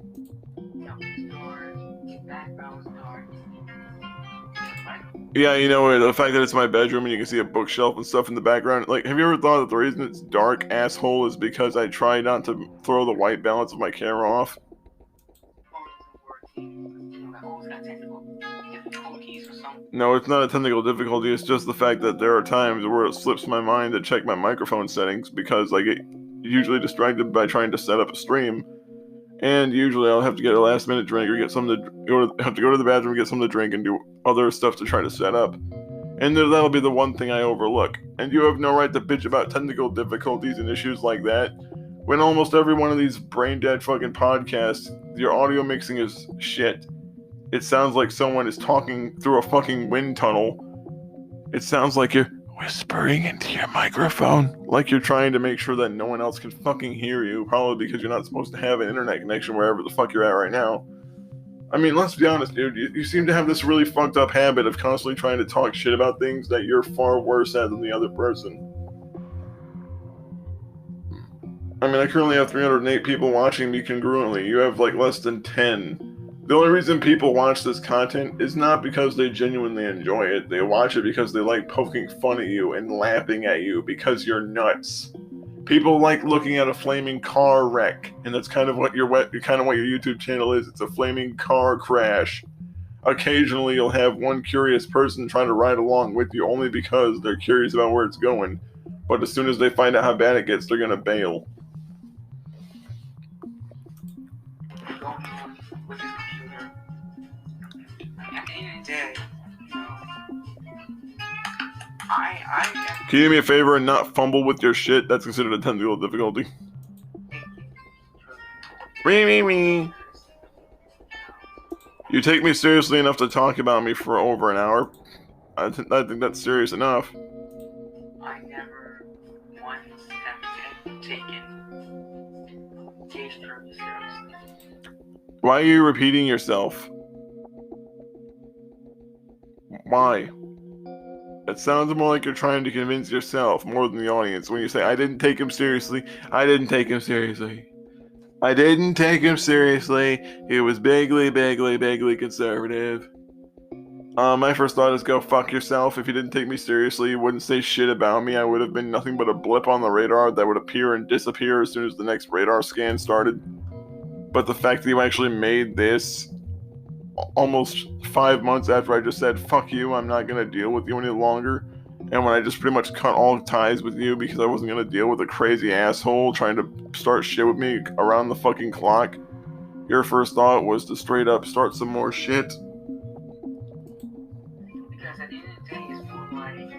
Yeah, you know, the fact that it's my bedroom and you can see a bookshelf and stuff in the background. Like, have you ever thought that the reason it's dark, asshole, is because I try not to throw the white balance of my camera off? No, it's not a technical difficulty, it's just the fact that there are times where it slips my mind to check my microphone settings because I get usually distracted by trying to set up a stream. And usually I'll have to get a last minute drink or get something to have to go to the bathroom, get something to drink, and do other stuff to try to set up. And that'll be the one thing I overlook. And you have no right to bitch about technical difficulties and issues like that when almost every one of these brain dead fucking podcasts, your audio mixing is shit. It sounds like someone is talking through a fucking wind tunnel. It sounds like you're whispering into your microphone, like you're trying to make sure that no one else can fucking hear you, probably because you're not supposed to have an internet connection wherever the fuck you're at right now. I mean, let's be honest, dude, you seem to have this really fucked up habit of constantly trying to talk shit about things that you're far worse at than the other person. I mean, I currently have 308 people watching me congruently. You have like less than 10. The only reason people watch this content is not because they genuinely enjoy it. They watch it because they like poking fun at you and laughing at you because you're nuts. People like looking at a flaming car wreck, and that's kind of what your YouTube channel is. It's a flaming car crash. Occasionally, you'll have one curious person trying to ride along with you only because they're curious about where it's going. But as soon as they find out how bad it gets, they're gonna bail. At the end of the day, Can you do me a favor and not fumble with your shit? That's considered a technical difficulty. You take me seriously enough to talk about me for over an hour. I think that's serious enough. I never once have taken Gage Kirby seriously. Why are you repeating yourself? Why? It sounds more like you're trying to convince yourself more than the audience when you say, I didn't take him seriously. I didn't take him seriously. I didn't take him seriously. He was bigly conservative. My first thought is go fuck yourself. If you didn't take me seriously, you wouldn't say shit about me. I would have been nothing but a blip on the radar that would appear and disappear as soon as the next radar scan started. But the fact that you actually made this almost 5 months after I just said, fuck you, I'm not going to deal with you any longer, and when I just pretty much cut all ties with you because I wasn't going to deal with a crazy asshole trying to start shit with me around the fucking clock, your first thought was to straight up start some more shit. Because at the end of the day, it's more like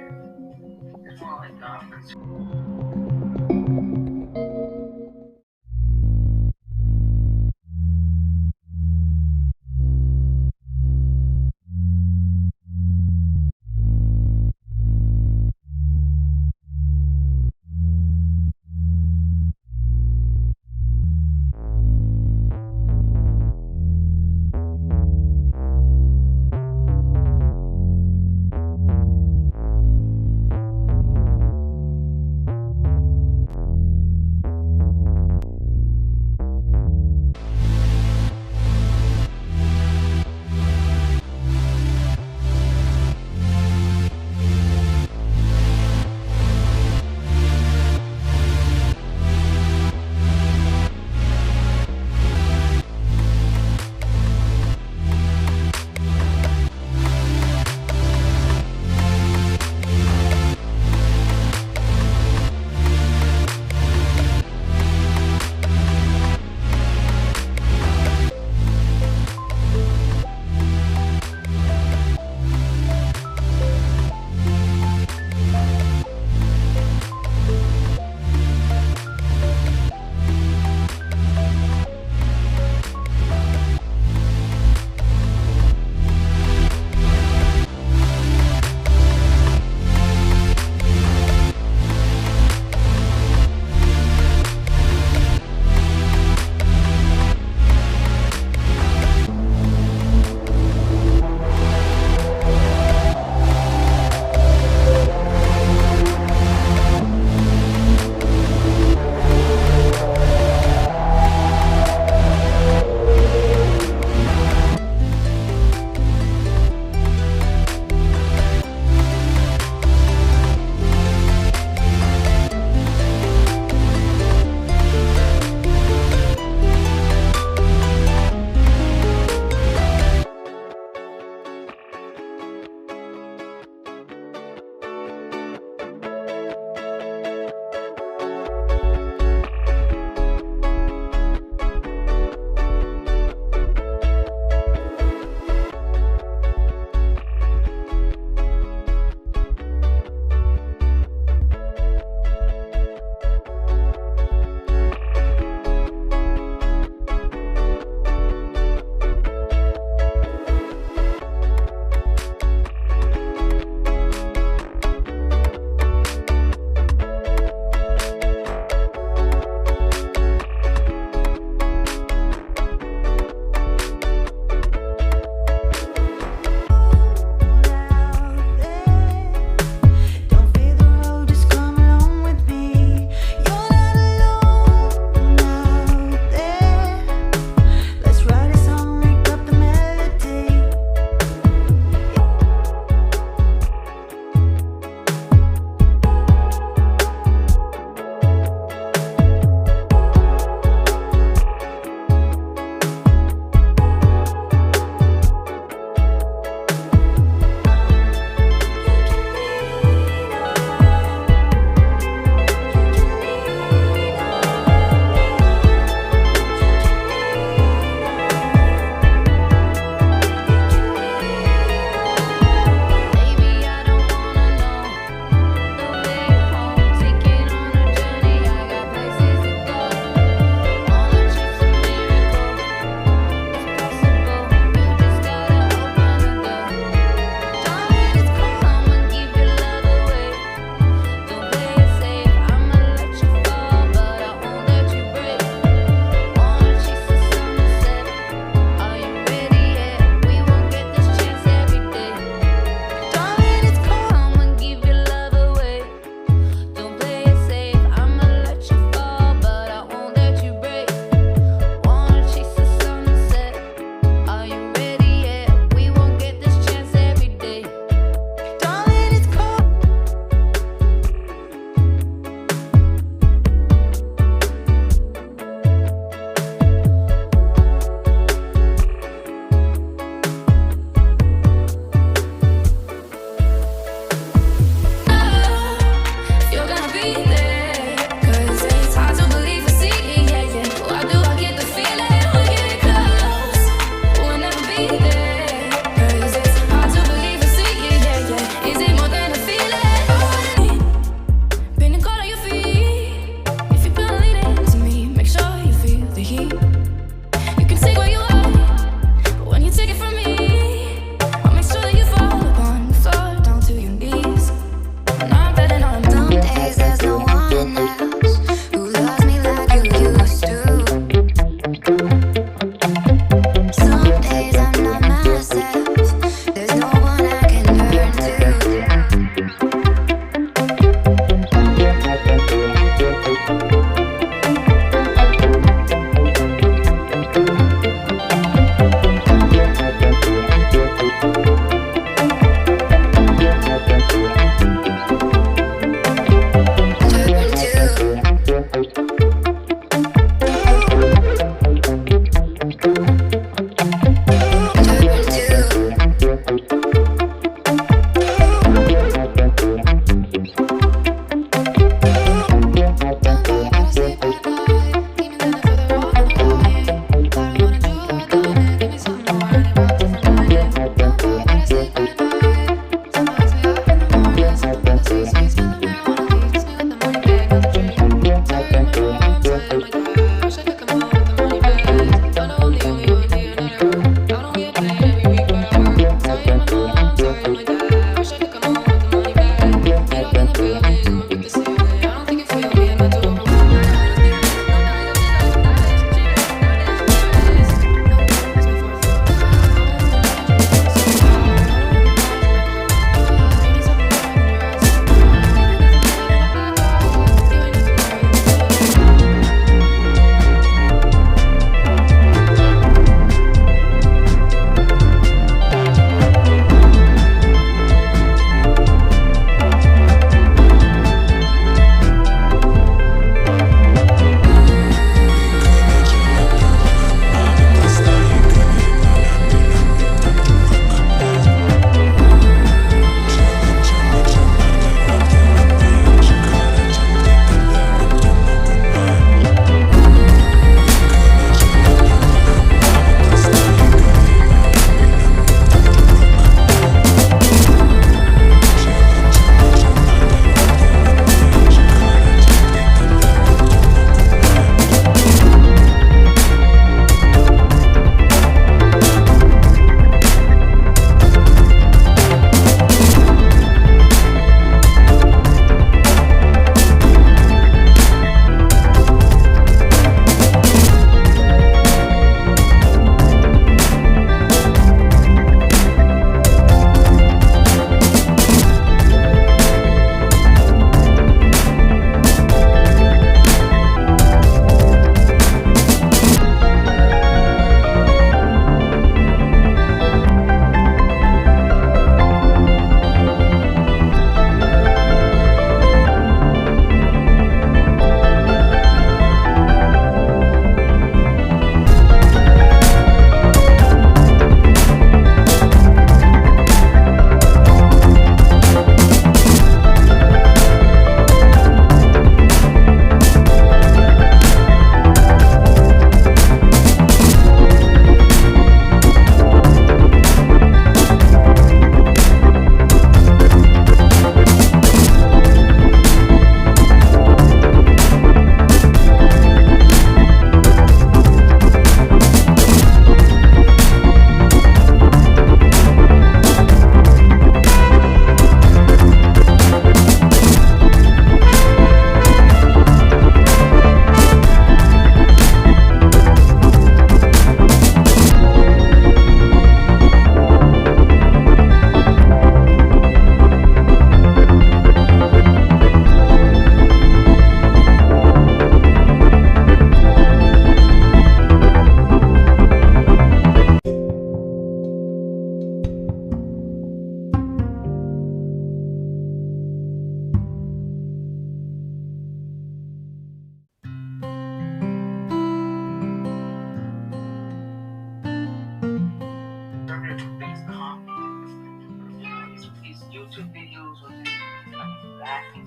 back in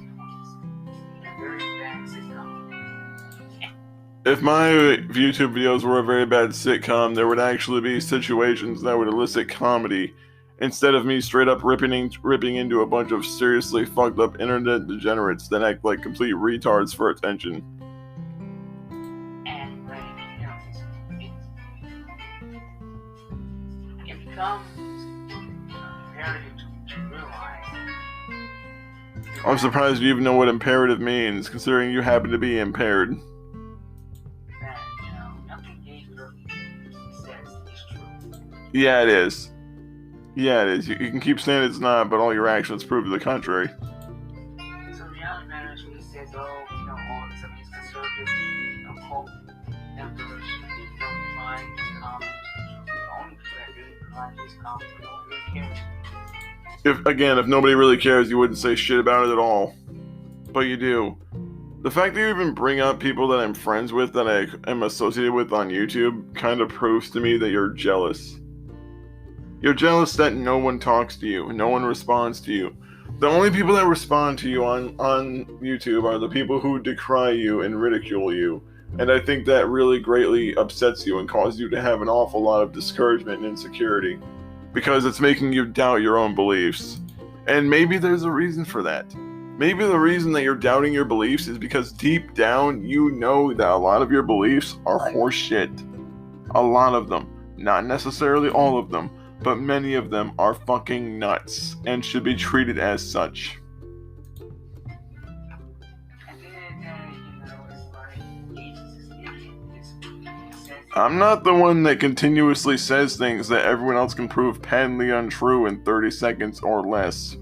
a very bad sitcom. If my YouTube videos were a very bad sitcom, there would actually be situations that would elicit comedy, instead of me straight up ripping into a bunch of seriously fucked up internet degenerates that act like complete retards for attention. And it becomes imperative to realize. I'm surprised you even know what imperative means, considering you happen to be impaired. That, nothing Gage Kirby says is true. Yeah, it is. Yeah, it is. You can keep saying it's not, but all your actions prove to the contrary. So reality matters when he says, all some of these conservative, quote, emperors, find these comments. The only people that really find these comments, they don't really care. If nobody really cares, you wouldn't say shit about it at all. But you do. The fact that you even bring up people that I'm friends with, that I am associated with on YouTube, kind of proves to me that you're jealous. You're jealous that no one talks to you, no one responds to you. The only people that respond to you on YouTube are the people who decry you and ridicule you. And I think that really greatly upsets you and causes you to have an awful lot of discouragement and insecurity, because it's making you doubt your own beliefs. And maybe there's a reason for that. Maybe the reason that you're doubting your beliefs is because deep down you know that a lot of your beliefs are horseshit. A lot of them. Not necessarily all of them, but many of them are fucking nuts and should be treated as such. I'm not the one that continuously says things that everyone else can prove patently untrue in 30 seconds or less.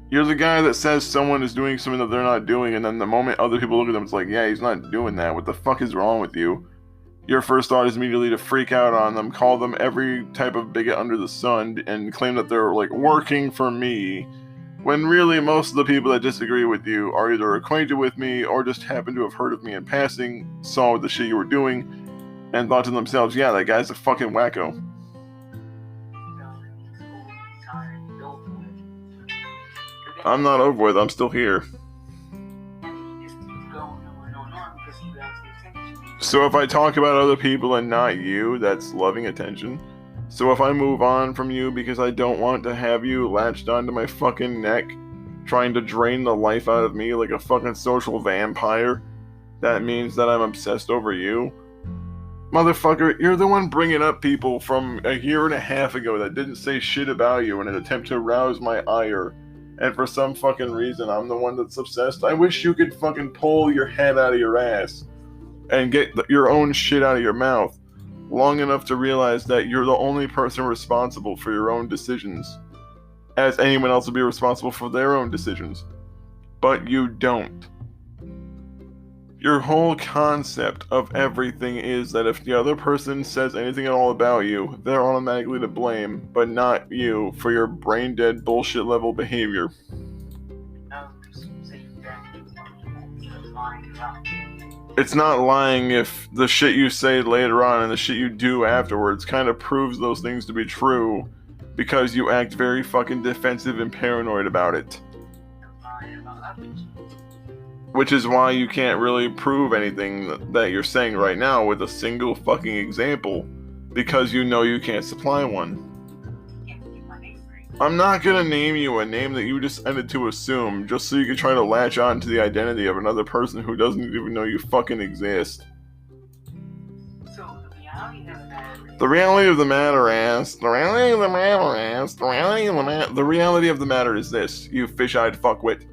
You're the guy that says someone is doing something that they're not doing, and then the moment other people look at them, it's like, yeah, he's not doing that. What the fuck is wrong with you? Your first thought is immediately to freak out on them, call them every type of bigot under the sun, and claim that they're, working for me, when really most of the people that disagree with you are either acquainted with me or just happen to have heard of me in passing, saw the shit you were doing, and thought to themselves, yeah, that guy's a fucking wacko. I'm not over with, I'm still here. So if I talk about other people and not you, that's loving attention. So if I move on from you because I don't want to have you latched onto my fucking neck, trying to drain the life out of me like a fucking social vampire, that means that I'm obsessed over you? Motherfucker, you're the one bringing up people from a year and a half ago that didn't say shit about you in an attempt to rouse my ire. And for some fucking reason, I'm the one that's obsessed. I wish you could fucking pull your head out of your ass and get your own shit out of your mouth long enough to realize that you're the only person responsible for your own decisions, as anyone else would be responsible for their own decisions. But you don't. Your whole concept of everything is that if the other person says anything at all about you, they're automatically to blame, but not you for your brain-dead bullshit level behavior. It's not lying if the shit you say later on and the shit you do afterwards kind of proves those things to be true, because you act very fucking defensive and paranoid about it. Which is why you can't really prove anything that you're saying right now with a single fucking example, because you know you can't supply one. I'm not gonna name you a name that you decided to assume just so you can try to latch on to the identity of another person who doesn't even know you fucking exist. The reality of the matter is this, you fish-eyed fuckwit.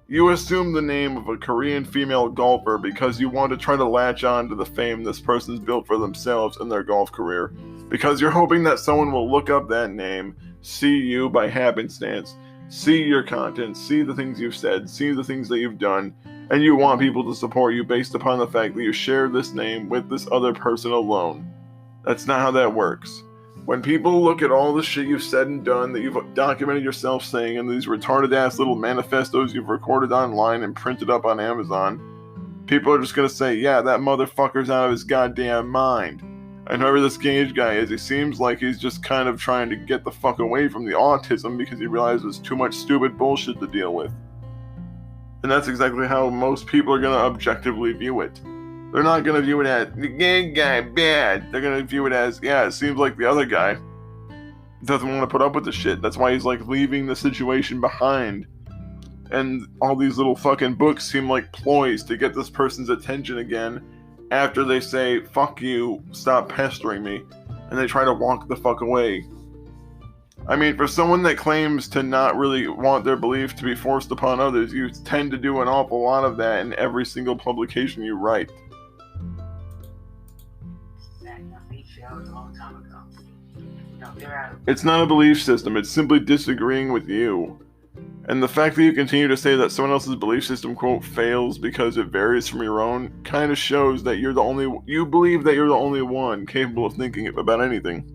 You assume the name of a Korean female golfer because you want to try to latch on to the fame this person's built for themselves in their golf career, because you're hoping that someone will look up that name, see you by happenstance, see your content, see the things you've said, see the things that you've done, and you want people to support you based upon the fact that you share this name with this other person alone. That's not how that works. When people look at all the shit you've said and done that you've documented yourself saying in these retarded-ass little manifestos you've recorded online and printed up on Amazon, people are just gonna say, yeah, that motherfucker's out of his goddamn mind. And whoever this Gage guy is, he seems like he's just kind of trying to get the fuck away from the autism because he realizes too much stupid bullshit to deal with. And that's exactly how most people are going to objectively view it. They're not going to view it as, the Gage guy, bad. They're going to view it as, yeah, it seems like the other guy doesn't want to put up with the shit. That's why he's like leaving the situation behind. And all these little fucking books seem like ploys to get this person's attention again after they say, fuck you, stop pestering me, and they try to walk the fuck away. I mean, for someone that claims to not really want their belief to be forced upon others, you tend to do an awful lot of that in every single publication you write. It's not a belief system, it's simply disagreeing with you. And the fact that you continue to say that someone else's belief system, quote, fails because it varies from your own, kind of shows that you believe that you're the only one capable of thinking about anything.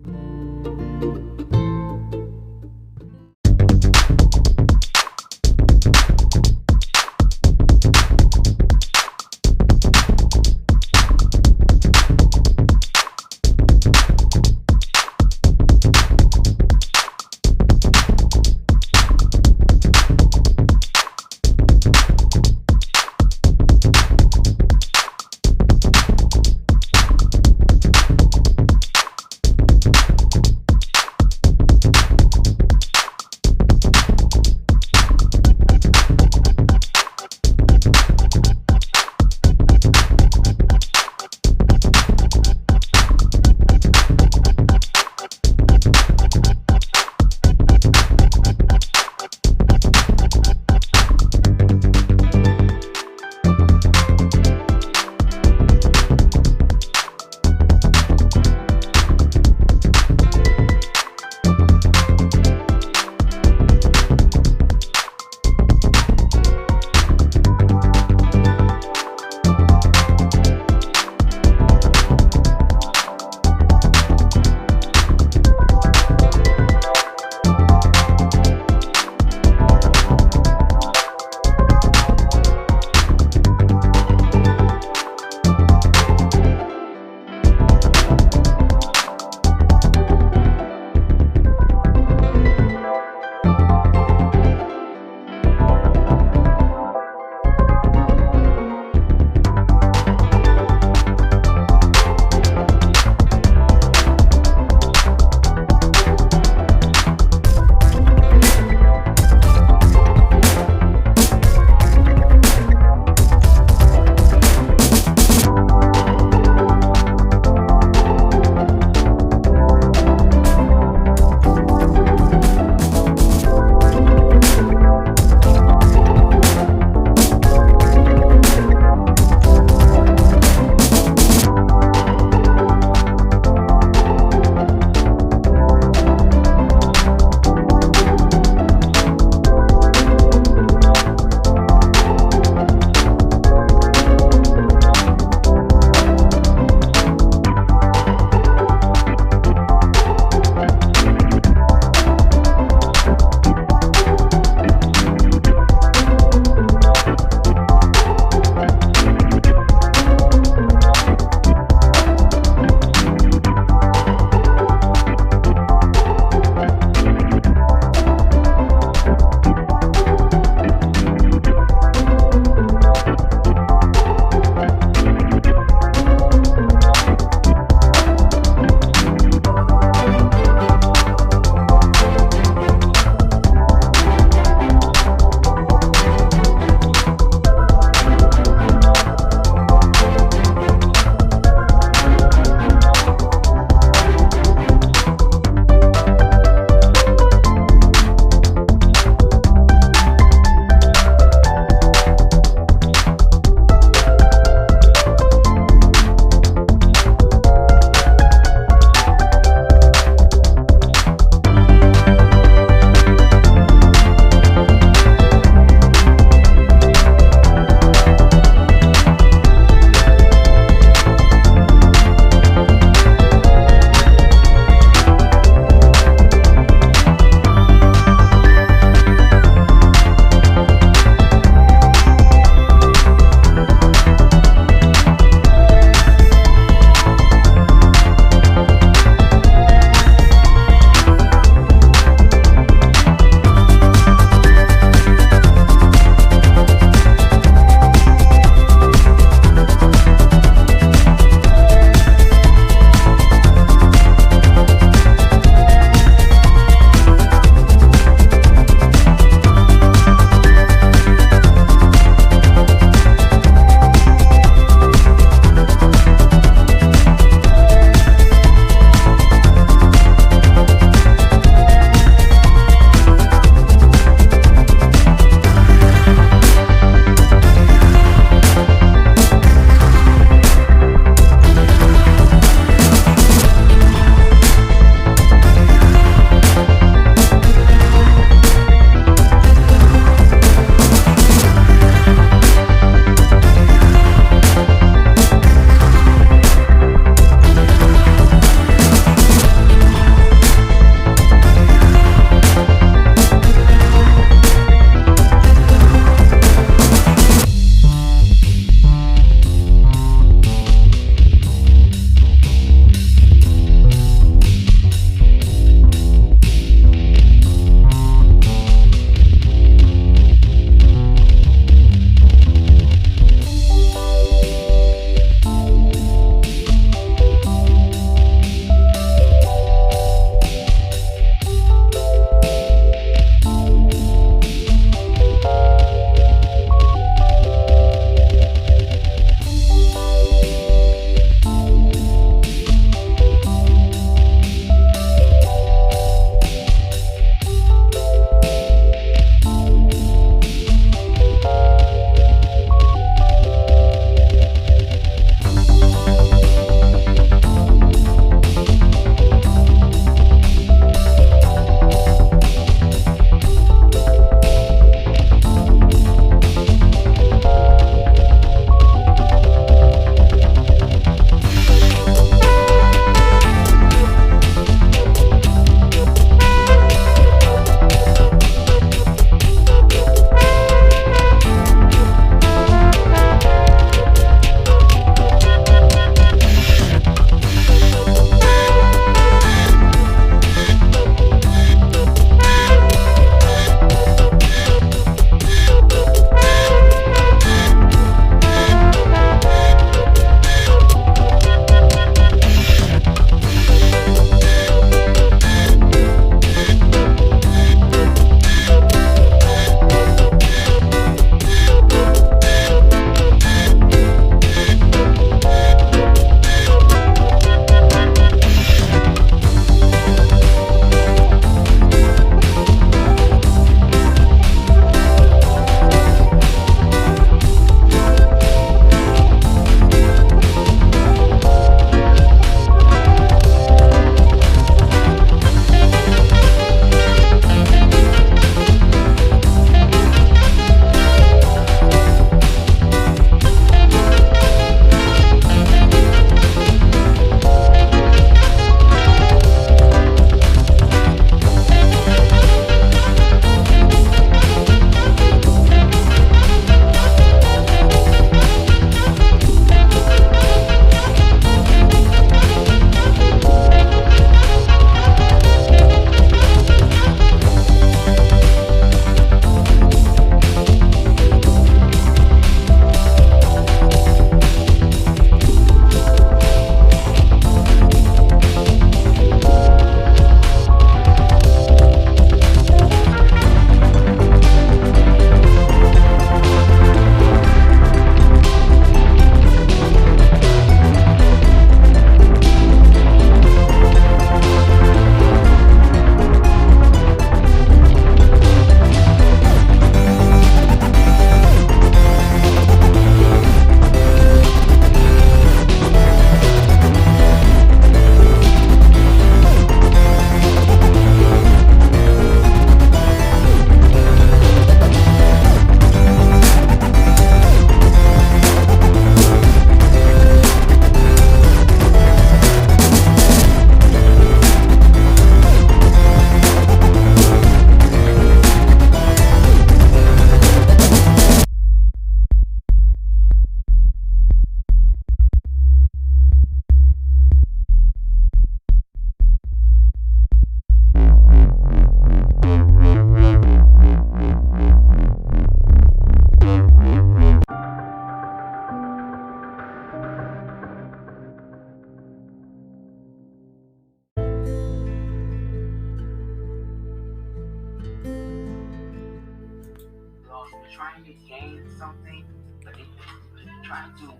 trying to gain something, but you're trying to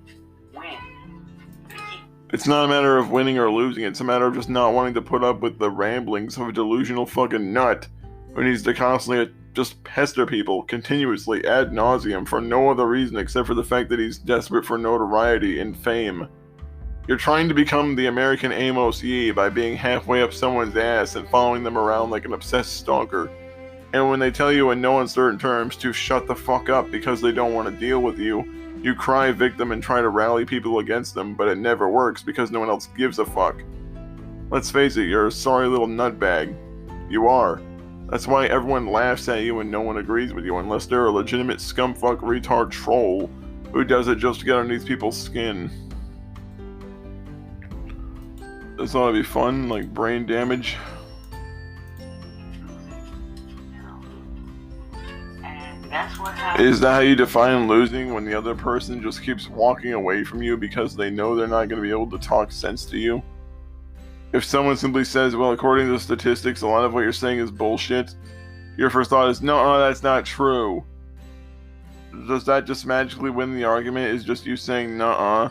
win. It's not a matter of winning or losing, it's a matter of just not wanting to put up with the ramblings of a delusional fucking nut who needs to constantly just pester people continuously ad nauseum for no other reason except for the fact that he's desperate for notoriety and fame. You're trying to become the American Amos Yee by being halfway up someone's ass and following them around like an obsessed stalker. And when they tell you in no uncertain terms to shut the fuck up because they don't want to deal with you, you cry victim and try to rally people against them, but it never works because no one else gives a fuck. Let's face it, you're a sorry little nutbag. You are. That's why everyone laughs at you and no one agrees with you unless they're a legitimate scumfuck retard troll who does it just to get underneath people's skin. This ought to be fun, like brain damage. That's what happens. Is that how you define losing, when the other person just keeps walking away from you because they know they're not going to be able to talk sense to you? If someone simply says, well, according to the statistics, a lot of what you're saying is bullshit, your first thought is, no, that's not true. Does that just magically win the argument? Is just you saying, nuh-uh?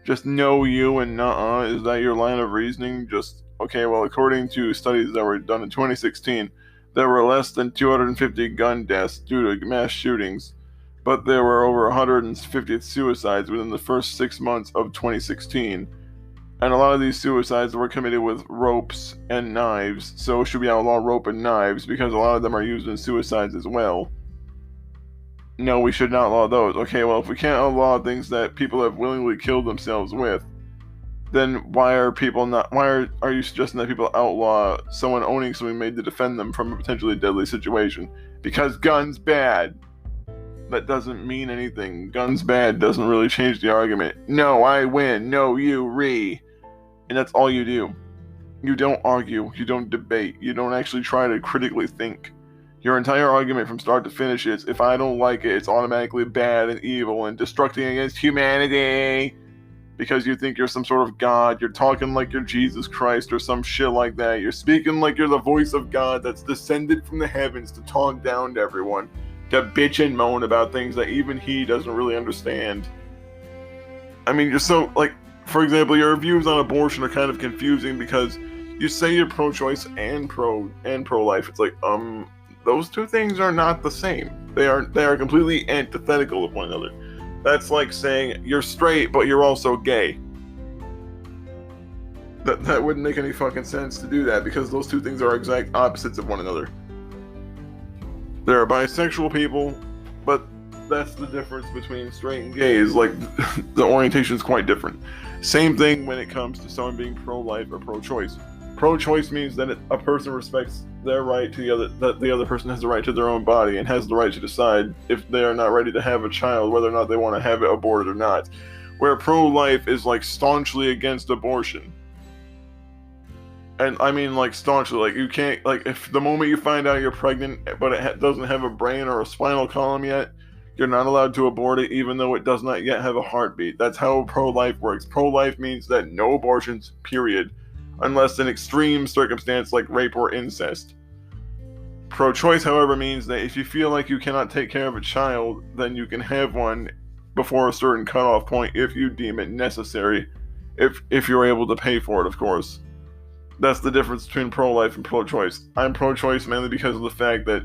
Just no you and nuh-uh? Is that your line of reasoning? Just, okay, well, according to studies that were done in 2016, there were less than 250 gun deaths due to mass shootings, but there were over 150 suicides within the first 6 months of 2016. And a lot of these suicides were committed with ropes and knives, so should we outlaw rope and knives because a lot of them are used in suicides as well? No, we should not outlaw those. Okay, well, if we can't outlaw things that people have willingly killed themselves with, then why are you suggesting that people outlaw someone owning something made to defend them from a potentially deadly situation? Because guns bad. That doesn't mean anything. Guns bad doesn't really change the argument. No, I win. No, you re. And that's all you do. You don't argue. You don't debate. You don't actually try to critically think. Your entire argument from start to finish is, if I don't like it, it's automatically bad and evil and destructing against humanity. Because you think you're some sort of God, you're talking like you're Jesus Christ or some shit like that. You're speaking like you're the voice of God that's descended from the heavens to talk down to everyone, to bitch and moan about things that even he doesn't really understand. I mean, you're so, like, for example, your views on abortion are kind of confusing because you say you're pro-choice and pro-life. It's like, those two things are not the same. They are completely antithetical of one another. That's like saying you're straight, but you're also gay. That wouldn't make any fucking sense to do that because those two things are exact opposites of one another. There are bisexual people, but that's the difference between straight and gay. Is like the orientation is quite different. Same thing when it comes to someone being pro-life or pro-choice. Pro-choice means that a person respects their right to that the other person has the right to their own body and has the right to decide if they are not ready to have a child, whether or not they want to have it aborted or not. Where pro-life is like staunchly against abortion. And I mean like staunchly, like you can't, like if the moment you find out you're pregnant but it doesn't have a brain or a spinal column yet, you're not allowed to abort it even though it does not yet have a heartbeat. That's how pro-life works. Pro-life means that no abortions, period. Unless in extreme circumstance like rape or incest. Pro-choice, however, means that if you feel like you cannot take care of a child, then you can have one before a certain cutoff point if you deem it necessary. If you're able to pay for it, of course. That's the difference between pro-life and pro-choice. I'm pro-choice mainly because of the fact that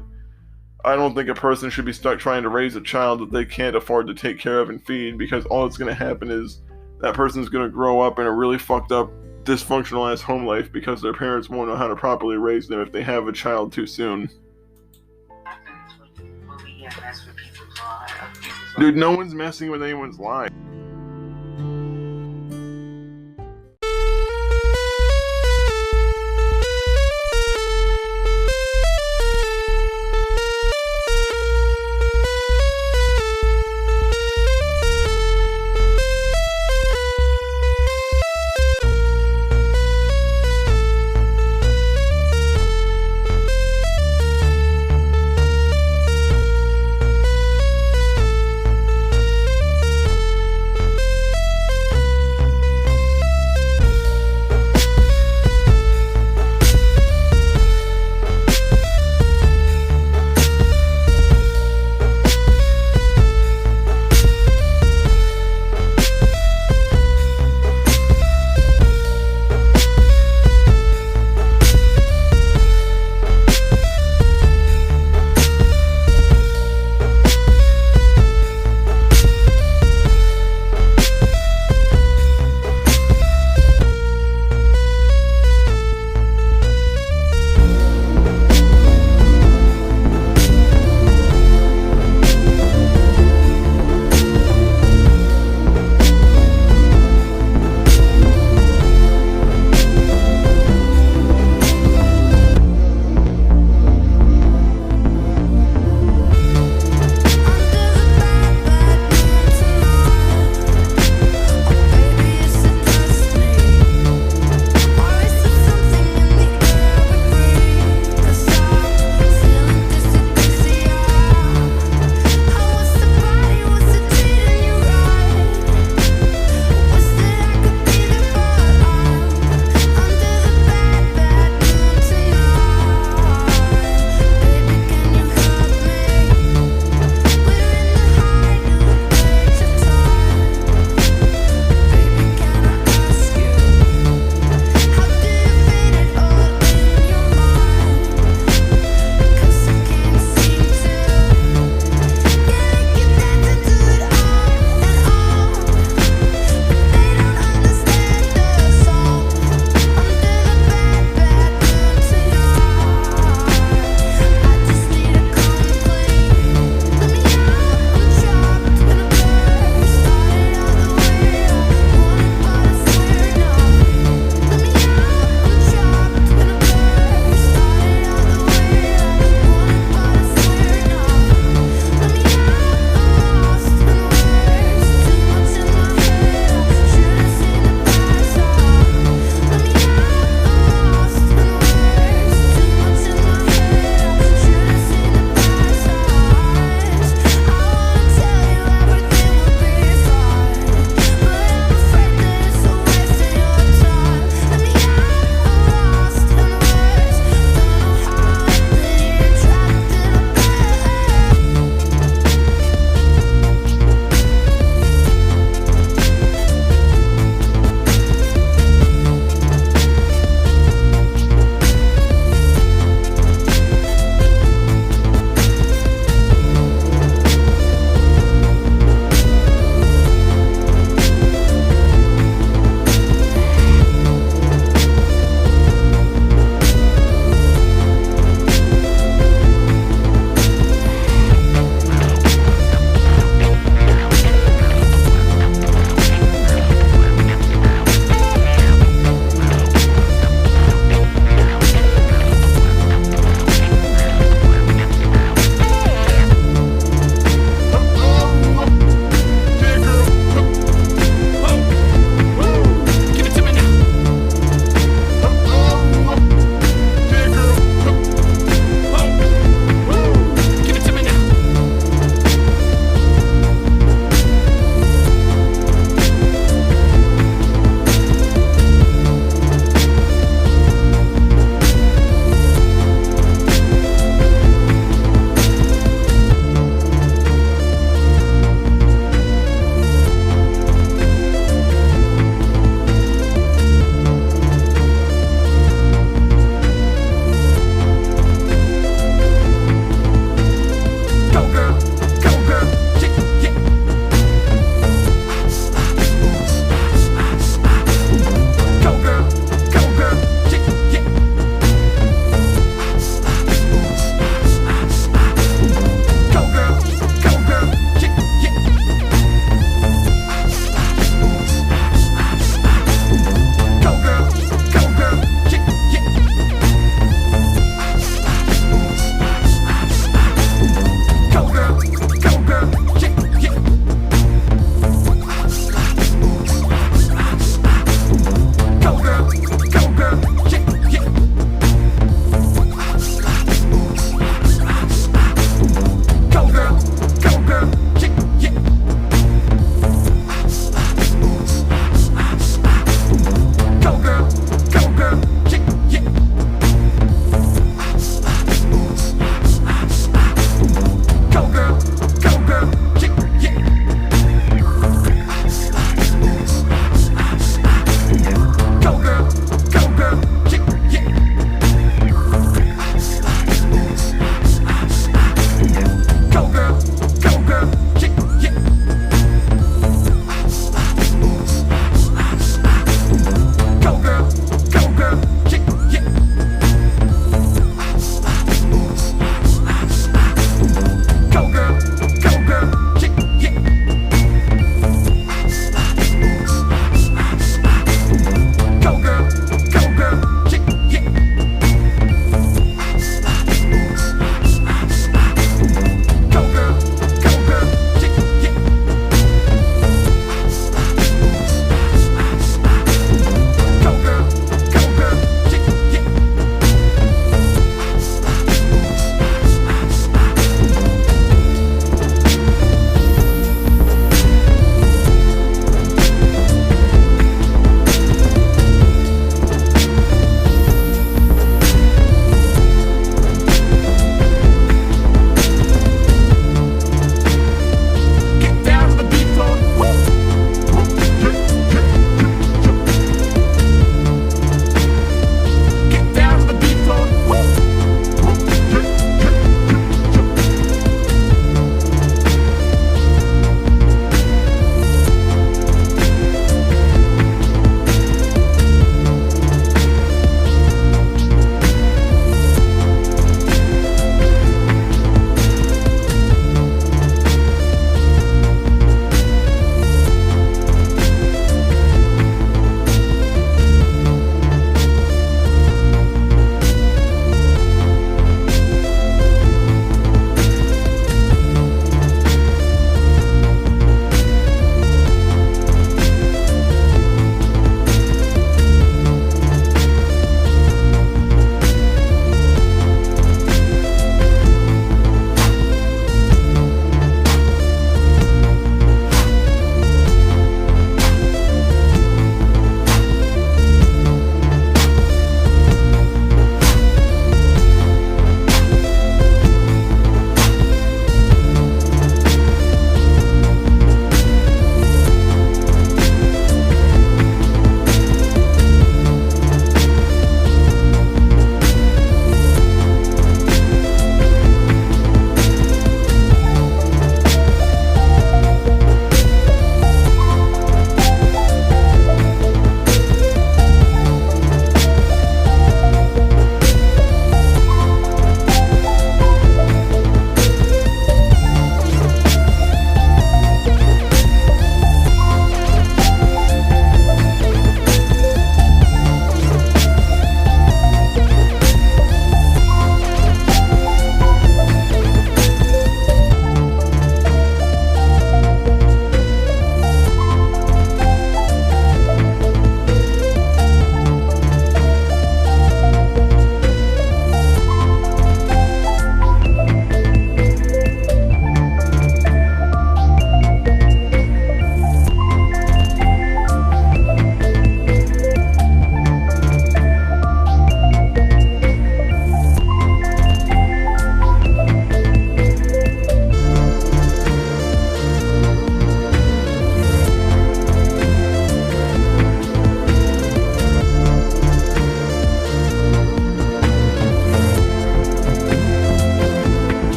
I don't think a person should be stuck trying to raise a child that they can't afford to take care of and feed, because all that's going to happen is that person's going to grow up in a really fucked up, dysfunctional ass home life because their parents won't know how to properly raise them if they have a child too soon. Dude, no one's messing with anyone's life.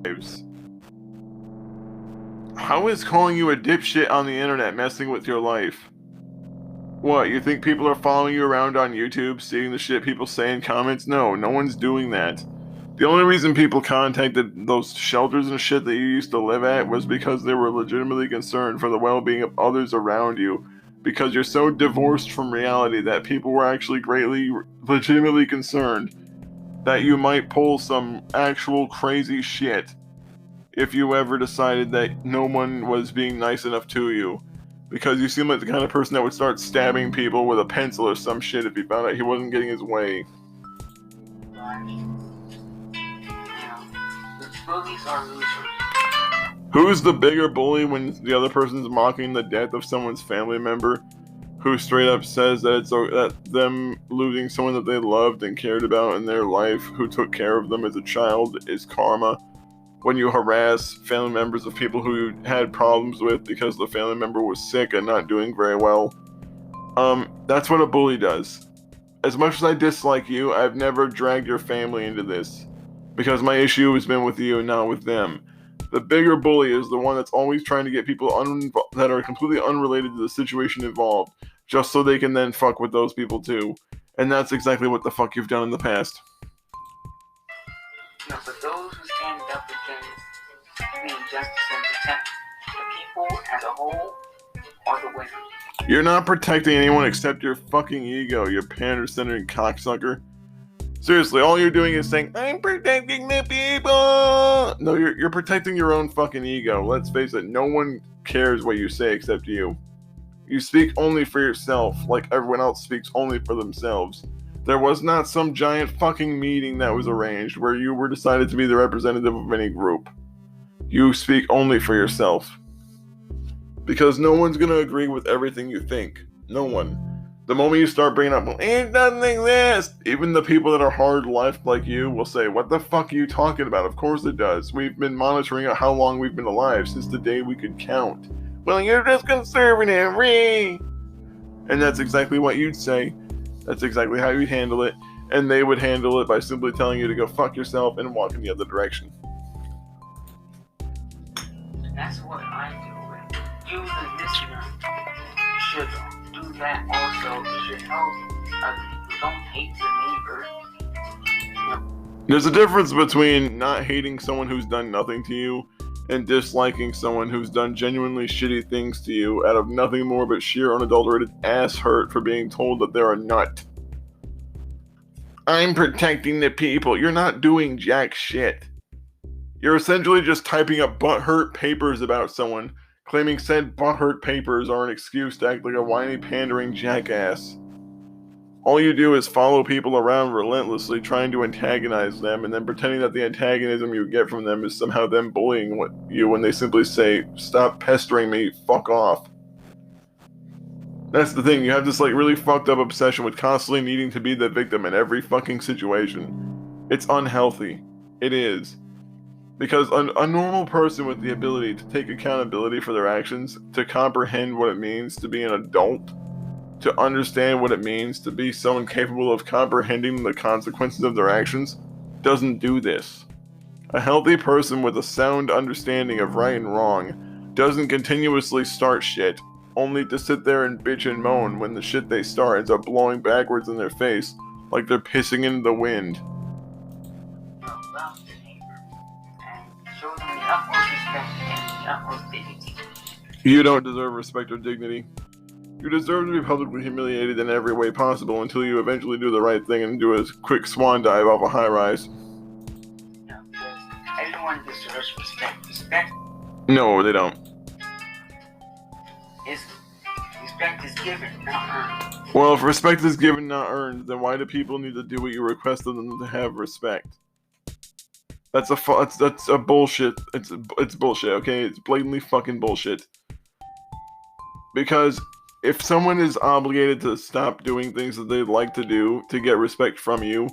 lives. How is calling you a dipshit on the internet messing with your life? What, you think people are following you around on YouTube, seeing the shit people say in comments? No, no one's doing that. The only reason people contacted those shelters and shit that you used to live at was because they were legitimately concerned for the well-being of others around you. Because you're so divorced from reality that people were actually legitimately concerned that you might pull some actual crazy shit if you ever decided that no one was being nice enough to you. Because you seem like the kind of person that would start stabbing people with a pencil or some shit if he found out he wasn't getting his way. Bullies are losers. Who's the bigger bully when the other person's mocking the death of someone's family member, who straight up says that it's that them losing someone that they loved and cared about in their life, who took care of them as a child, is karma? When you harass family members of people who you had problems with because the family member was sick and not doing very well, that's what a bully does. As much as I dislike you, I've never dragged your family into this, because my issue has been with you and not with them. The bigger bully is the one that's always trying to get people that are completely unrelated to the situation involved, just so they can then fuck with those people too. And that's exactly what the fuck you've done in the past. No, but those who stand up against the injustice and protect the people as a whole are the winners. You're not protecting anyone except your fucking ego, you pander-centered cocksucker. Seriously, all you're doing is saying, I'm protecting the people! No, you're protecting your own fucking ego. Let's face it, no one cares what you say except you. You speak only for yourself, like everyone else speaks only for themselves. There was not some giant fucking meeting that was arranged where you were decided to be the representative of any group. You speak only for yourself. Because no one's gonna agree with everything you think. No one. The moment you start bringing up, well, it doesn't exist, even the people that are hard-lifed like you will say, what the fuck are you talking about? Of course it does. We've been monitoring how long we've been alive since the day we could count. Well, you're just conservative, ree! And that's exactly what you'd say. That's exactly how you'd handle it. And they would handle it by simply telling you to go fuck yourself and walk in the other direction. That's what I do. You, the listener, should do that also. You should help other people. Don't hate your neighbor. There's a difference between not hating someone who's done nothing to you and disliking someone who's done genuinely shitty things to you out of nothing more but sheer unadulterated ass hurt for being told that they're a nut. I'm protecting the people. You're not doing jack shit. You're essentially just typing up butthurt papers about someone, claiming said butthurt papers are an excuse to act like a whiny, pandering jackass. All you do is follow people around relentlessly, trying to antagonize them, and then pretending that the antagonism you get from them is somehow them bullying you when they simply say, stop pestering me, fuck off. That's the thing, you have this really fucked up obsession with constantly needing to be the victim in every fucking situation. It's unhealthy. It is. Because a normal person with the ability to take accountability for their actions, to comprehend what it means to be an adult, to understand what it means to be someone capable of comprehending the consequences of their actions, doesn't do this. A healthy person with a sound understanding of right and wrong doesn't continuously start shit, only to sit there and bitch and moan when the shit they start ends up blowing backwards in their face like they're pissing into the wind. You don't deserve respect or dignity. You deserve to be publicly humiliated in every way possible until you eventually do the right thing and do a quick swan dive off a high-rise. No, because everyone deserves respect. Respect? No, they don't. Respect is given, not earned. Well, if respect is given, not earned, then why do people need to do what you request of them to have respect? That's a bullshit. It's bullshit, okay? It's blatantly fucking bullshit. Because if someone is obligated to stop doing things that they'd like to do to get respect from you,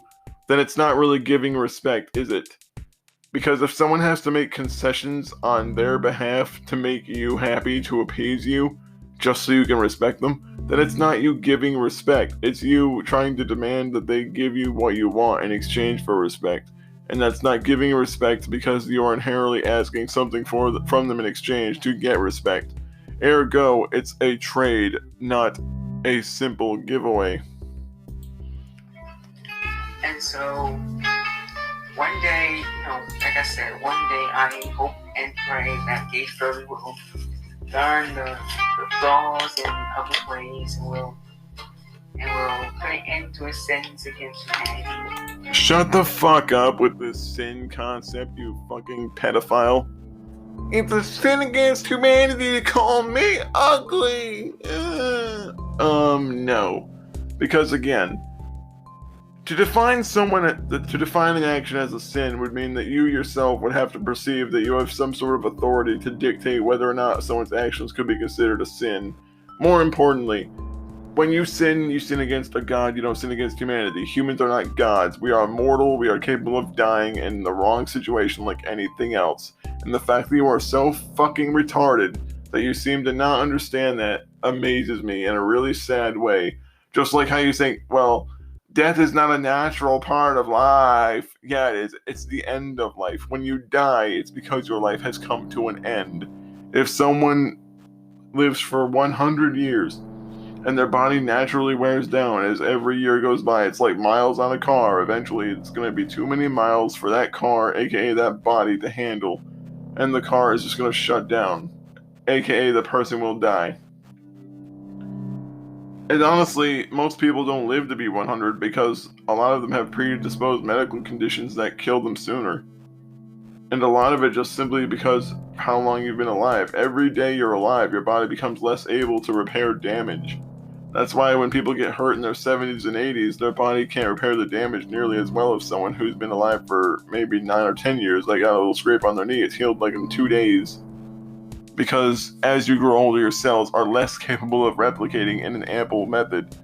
then it's not really giving respect, is it? Because if someone has to make concessions on their behalf to make you happy, to appease you, just so you can respect them, then it's not you giving respect. It's you trying to demand that they give you what you want in exchange for respect. and that's not giving respect because you are inherently asking something from them in exchange to get respect. Ergo, it's a trade, not a simple giveaway. And so, one day, like I said, one day I hope and pray that Gage Kirby will learn the flaws and other ways and will put an end to his sins against humanity. Shut the fuck up with this sin concept, you fucking pedophile. It's a sin against humanity to call me ugly. No. Because again, to define an action as a sin would mean that you yourself would have to perceive that you have some sort of authority to dictate whether or not someone's actions could be considered a sin. More importantly, when you sin against a god, you don't sin against humanity. Humans are not gods. We are mortal, we are capable of dying in the wrong situation like anything else. And the fact that you are so fucking retarded that you seem to not understand that amazes me in a really sad way. Just like how you think, well, death is not a natural part of life. Yeah, it is. It's the end of life. When you die, it's because your life has come to an end. If someone lives for 100 years and their body naturally wears down as every year goes by, it's like miles on a car. Eventually, it's going to be too many miles for that car, aka that body, to handle. And the car is just going to shut down, aka the person will die. And honestly, most people don't live to be 100 because a lot of them have predisposed medical conditions that kill them sooner. And a lot of it just simply because how long you've been alive. Every day you're alive, your body becomes less able to repair damage. That's why when people get hurt in their 70s and 80s, their body can't repair the damage nearly as well as someone who's been alive for maybe 9 or 10 years. They got a little scrape on their knee, it's healed like in 2 days. Because as you grow older, your cells are less capable of replicating in an ample method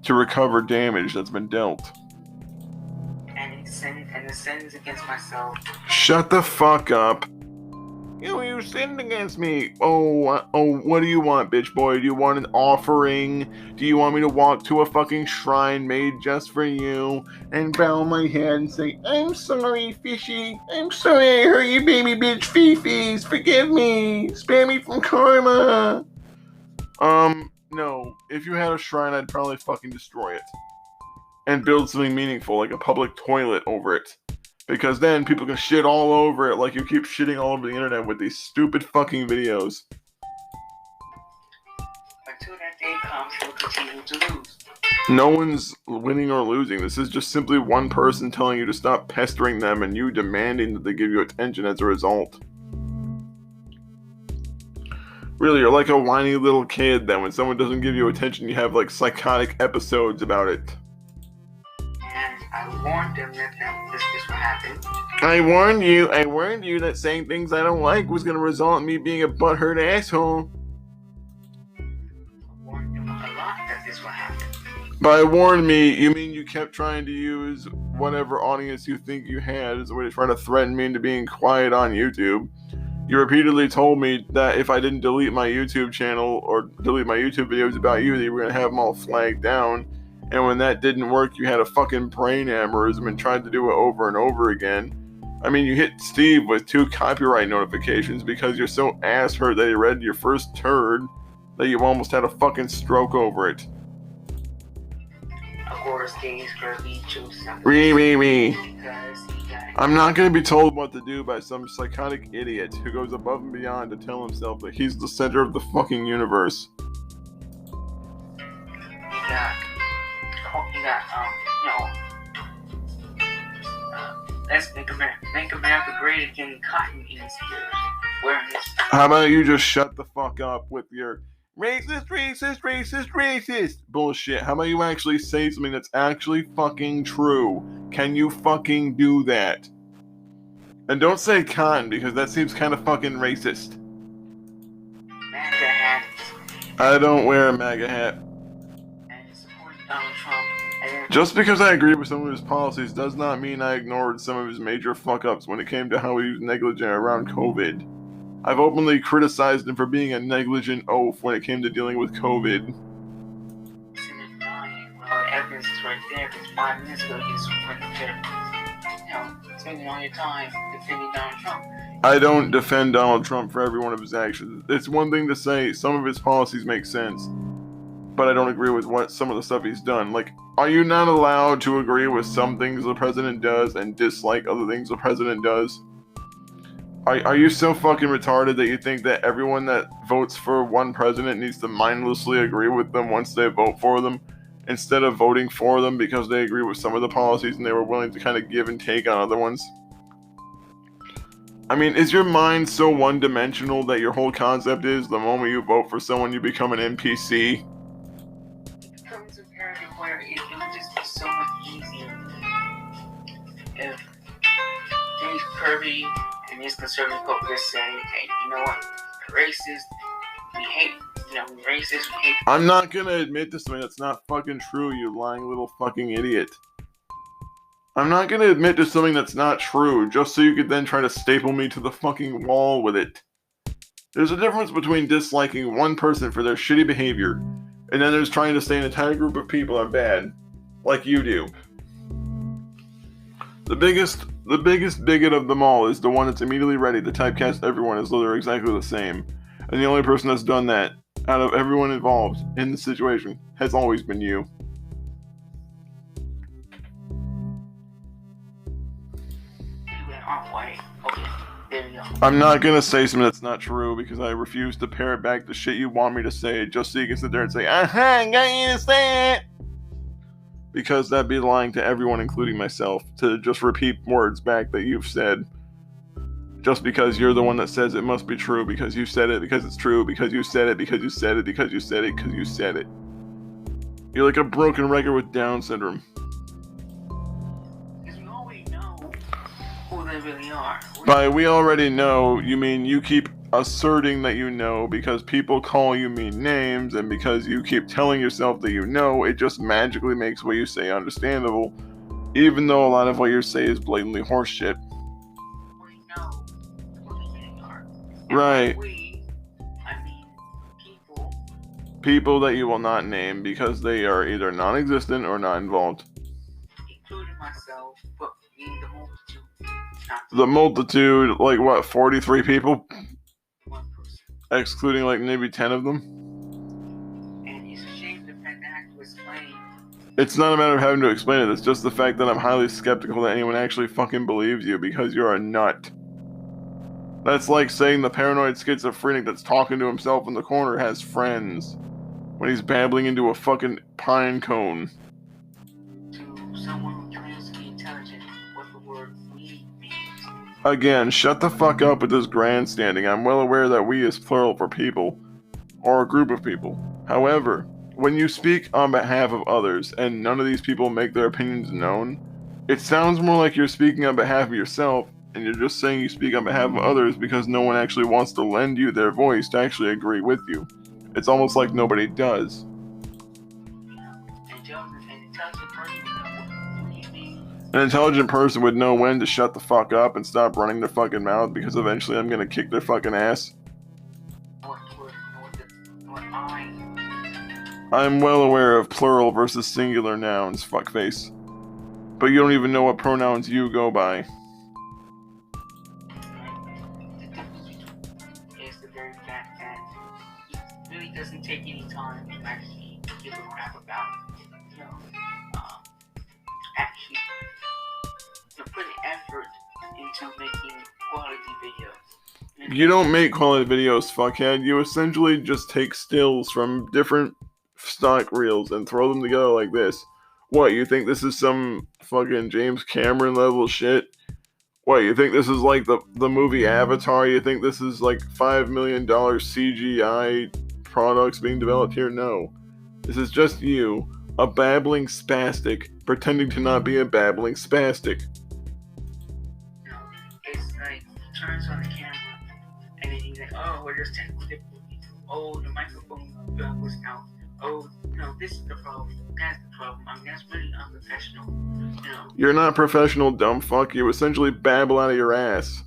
to recover damage that's been dealt. And the sins against myself. Shut the fuck up. You sinned against me. Oh, what do you want, bitch boy? Do you want an offering? Do you want me to walk to a fucking shrine made just for you and bow my head and say, I'm sorry, fishy. I'm sorry I hurt you, baby bitch fifis. Forgive me. Spare me from karma. No. If you had a shrine, I'd probably fucking destroy it. And build something meaningful, like a public toilet over it. Because then people can shit all over it like you keep shitting all over the internet with these stupid fucking videos. Until that day comes, we'll continue to lose. No one's winning or losing. This is just simply one person telling you to stop pestering them and you demanding that they give you attention as a result. Really, you're like a whiny little kid that when someone doesn't give you attention, you have like psychotic episodes about it. I warned them that this would happen. I warned you that saying things I don't like was gonna result in me being a butthurt asshole. I warned them a lot that this would happen. By warn me, you mean you kept trying to use whatever audience you think you had as a way to try to threaten me into being quiet on YouTube. You repeatedly told me that if I didn't delete my YouTube channel or delete my YouTube videos about you, that you were gonna have them all flagged down. And when that didn't work, you had a fucking brain aneurysm and tried to do it over and over again. I mean, you hit Steve with 2 copyright notifications because you're so ass hurt that he read your first turd that you almost had a fucking stroke over it. Of course, Gage Kirby chose something. I'm not going to be told what to do by some psychotic idiot who goes above and beyond to tell himself that he's the center of the fucking universe. Let's make America great again. Cotton is here. Wearing this. How about you just shut the fuck up with your racist bullshit? How about you actually say something that's actually fucking true? Can you fucking do that? And don't say cotton because that seems kind of fucking racist. MAGA hats. I don't wear a MAGA hat. And supporting Donald Trump. Just because I agree with some of his policies does not mean I ignored some of his major fuck-ups when it came to how he was negligent around COVID. I've openly criticized him for being a negligent oaf when it came to dealing with COVID. Well, evidence is right there because 5 minutes ago he was spending all your time defending Donald Trump. I don't defend Donald Trump for every one of his actions. It's one thing to say some of his policies make sense, but I don't agree with some of the stuff he's done. Like, are you not allowed to agree with some things the president does and dislike other things the president does? Are you so fucking retarded that you think that everyone that votes for one president needs to mindlessly agree with them once they vote for them, instead of voting for them because they agree with some of the policies and they were willing to kind of give and take on other ones? I mean, is your mind so one-dimensional that your whole concept is the moment you vote for someone you become an NPC? It becomes imperative where it would just be so much easier if Gage Kirby and his conservative folk just say, hey, you know what, we're racist, we hate, we're racist, we hate. I'm not gonna admit to something that's not fucking true, you lying little fucking idiot. I'm not gonna admit to something that's not true, just so you could then try to staple me to the fucking wall with it. There's a difference between disliking one person for their shitty behavior, and then there's trying to say an entire group of people are bad, like you do. The biggest bigot of them all is the one that's immediately ready to typecast everyone as though they're exactly the same. And the only person that's done that, out of everyone involved in the situation, has always been you. I'm not gonna say something that's not true because I refuse to parrot back the shit you want me to say just so you can sit there and say, I got you to say it! Because that'd be lying to everyone, including myself, to just repeat words back that you've said. Just because you're the one that says it must be true, because you said it, because it's true, because you said it, because you said it, because you said it, because you said it. You're like a broken record with Down syndrome. Because we already know who they really are. By we already know, you mean you keep asserting that you know because people call you mean names, and because you keep telling yourself that you know, it just magically makes what you say understandable, even though a lot of what you say is blatantly horseshit. We know who they really are. Right. We, I mean, people that you will not name because they are either non-existent or not involved. Including myself, but being the multitude. The multitude, like what, 43 people? One person. Excluding like maybe 10 of them? And it's a shame the fact that I have to explain. It's not a matter of having to explain it, it's just the fact that I'm highly skeptical that anyone actually fucking believes you because you're a nut. That's like saying the paranoid schizophrenic that's talking to himself in the corner has friends when he's babbling into a fucking pine cone. To someone who claims to be intelligent, what the word we means. Again, shut the fuck up with this grandstanding. I'm well aware that we is plural for people, or a group of people. However, when you speak on behalf of others and none of these people make their opinions known, it sounds more like you're speaking on behalf of yourself and you're just saying you speak on behalf of others because no one actually wants to lend you their voice to actually agree with you. It's almost like nobody does. An intelligent person would know when to shut the fuck up and stop running their fucking mouth because eventually I'm gonna kick their fucking ass. I'm well aware of plural versus singular nouns, fuckface. But you don't even know what pronouns you go by. Is the very fact that it really doesn't take any time to actually give a crap about, actually putting effort into making quality videos. You don't make quality videos, fuckhead. You essentially just take stills from different stock reels and throw them together like this. What, you think this is some fucking James Cameron level shit? What, you think this is like the movie Avatar? You think this is like $5 million CGI products being developed here? No. This is just you, a babbling spastic, pretending to not be a babbling spastic. It's like, he turns on the camera, and then he's like, oh, well, there's technical difficulties. Oh, the microphone was out. Oh, no, this is the problem. That's the problem. I mean, that's really unprofessional. You're not professional, dumb fuck. You essentially babble out of your ass.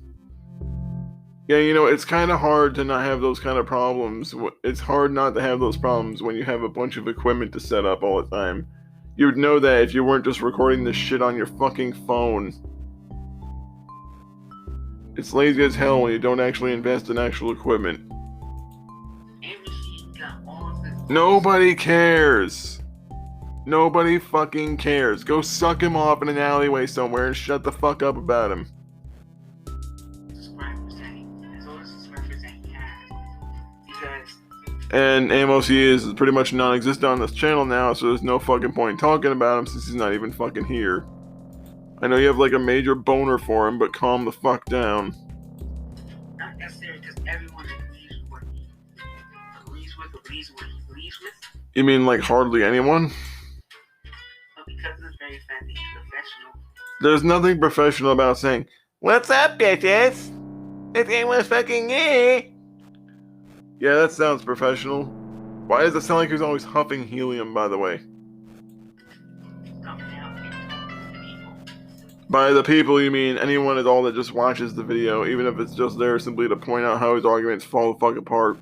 Yeah, it's kind of hard to not have those kind of problems. It's hard not to have those problems when you have a bunch of equipment to set up all the time. You'd know that if you weren't just recording this shit on your fucking phone. It's lazy as hell when you don't actually invest in actual equipment. Amy got all of the. Nobody cares. Nobody fucking cares. Go suck him off in an alleyway somewhere and shut the fuck up about him. Subscribers that's all the subscribers that he has. Because And Amos, he is pretty much non-existent on this channel now, so there's no fucking point in talking about him since he's not even fucking here. I know you have like a major boner for him, but calm the fuck down. not necessarily because everyone agrees with what he agrees with You mean like hardly anyone? but because of the very fact that he's professional. There's nothing professional about saying, "What's up, bitches? It's Amos fucking me." Yeah, that sounds professional. Why does it sound like he's always huffing helium, by the way? Coming out and talking to people. By the people, you mean anyone at all that just watches the video, even if it's just there simply to point out how his arguments fall the fuck apart.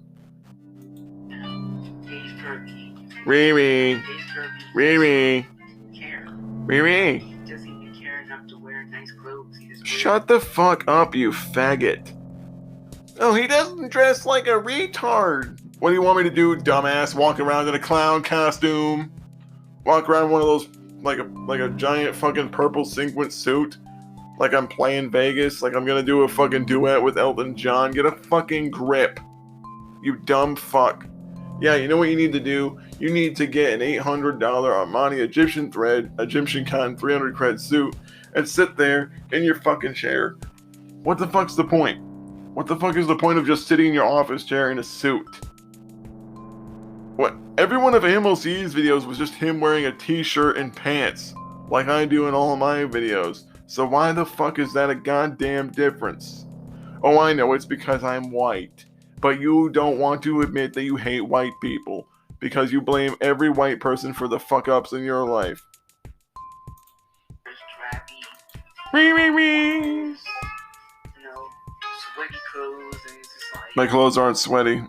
Gage Kirby. Riri. Gage Kirby. Riri. doesn't care. Riri. He doesn't even care enough to wear nice clothes. He just wears Shut the fuck up, you faggot. Oh, he doesn't dress like a retard. What do you want me to do, dumbass? Walk around in a clown costume? Walk around in one of those, like a giant fucking purple sequin suit? Like I'm playing Vegas? Like I'm gonna do a fucking duet with Elton John? Get a fucking grip. You dumb fuck. Yeah, you know what you need to do? You need to get an $800 Armani Egyptian cotton 300 cred suit and sit there in your fucking chair. What the fuck's the point? What the fuck is the point of just sitting in your office chair in a suit? What? Every one of AMOC's videos was just him wearing a t-shirt and pants, like I do in all of my videos. So why the fuck is that a goddamn difference? Oh, I know, it's because I'm white. But you don't want to admit that you hate white people, because you blame every white person for the fuck-ups in your life. drabby, sweaty clothes, and it's just like. My clothes aren't sweaty.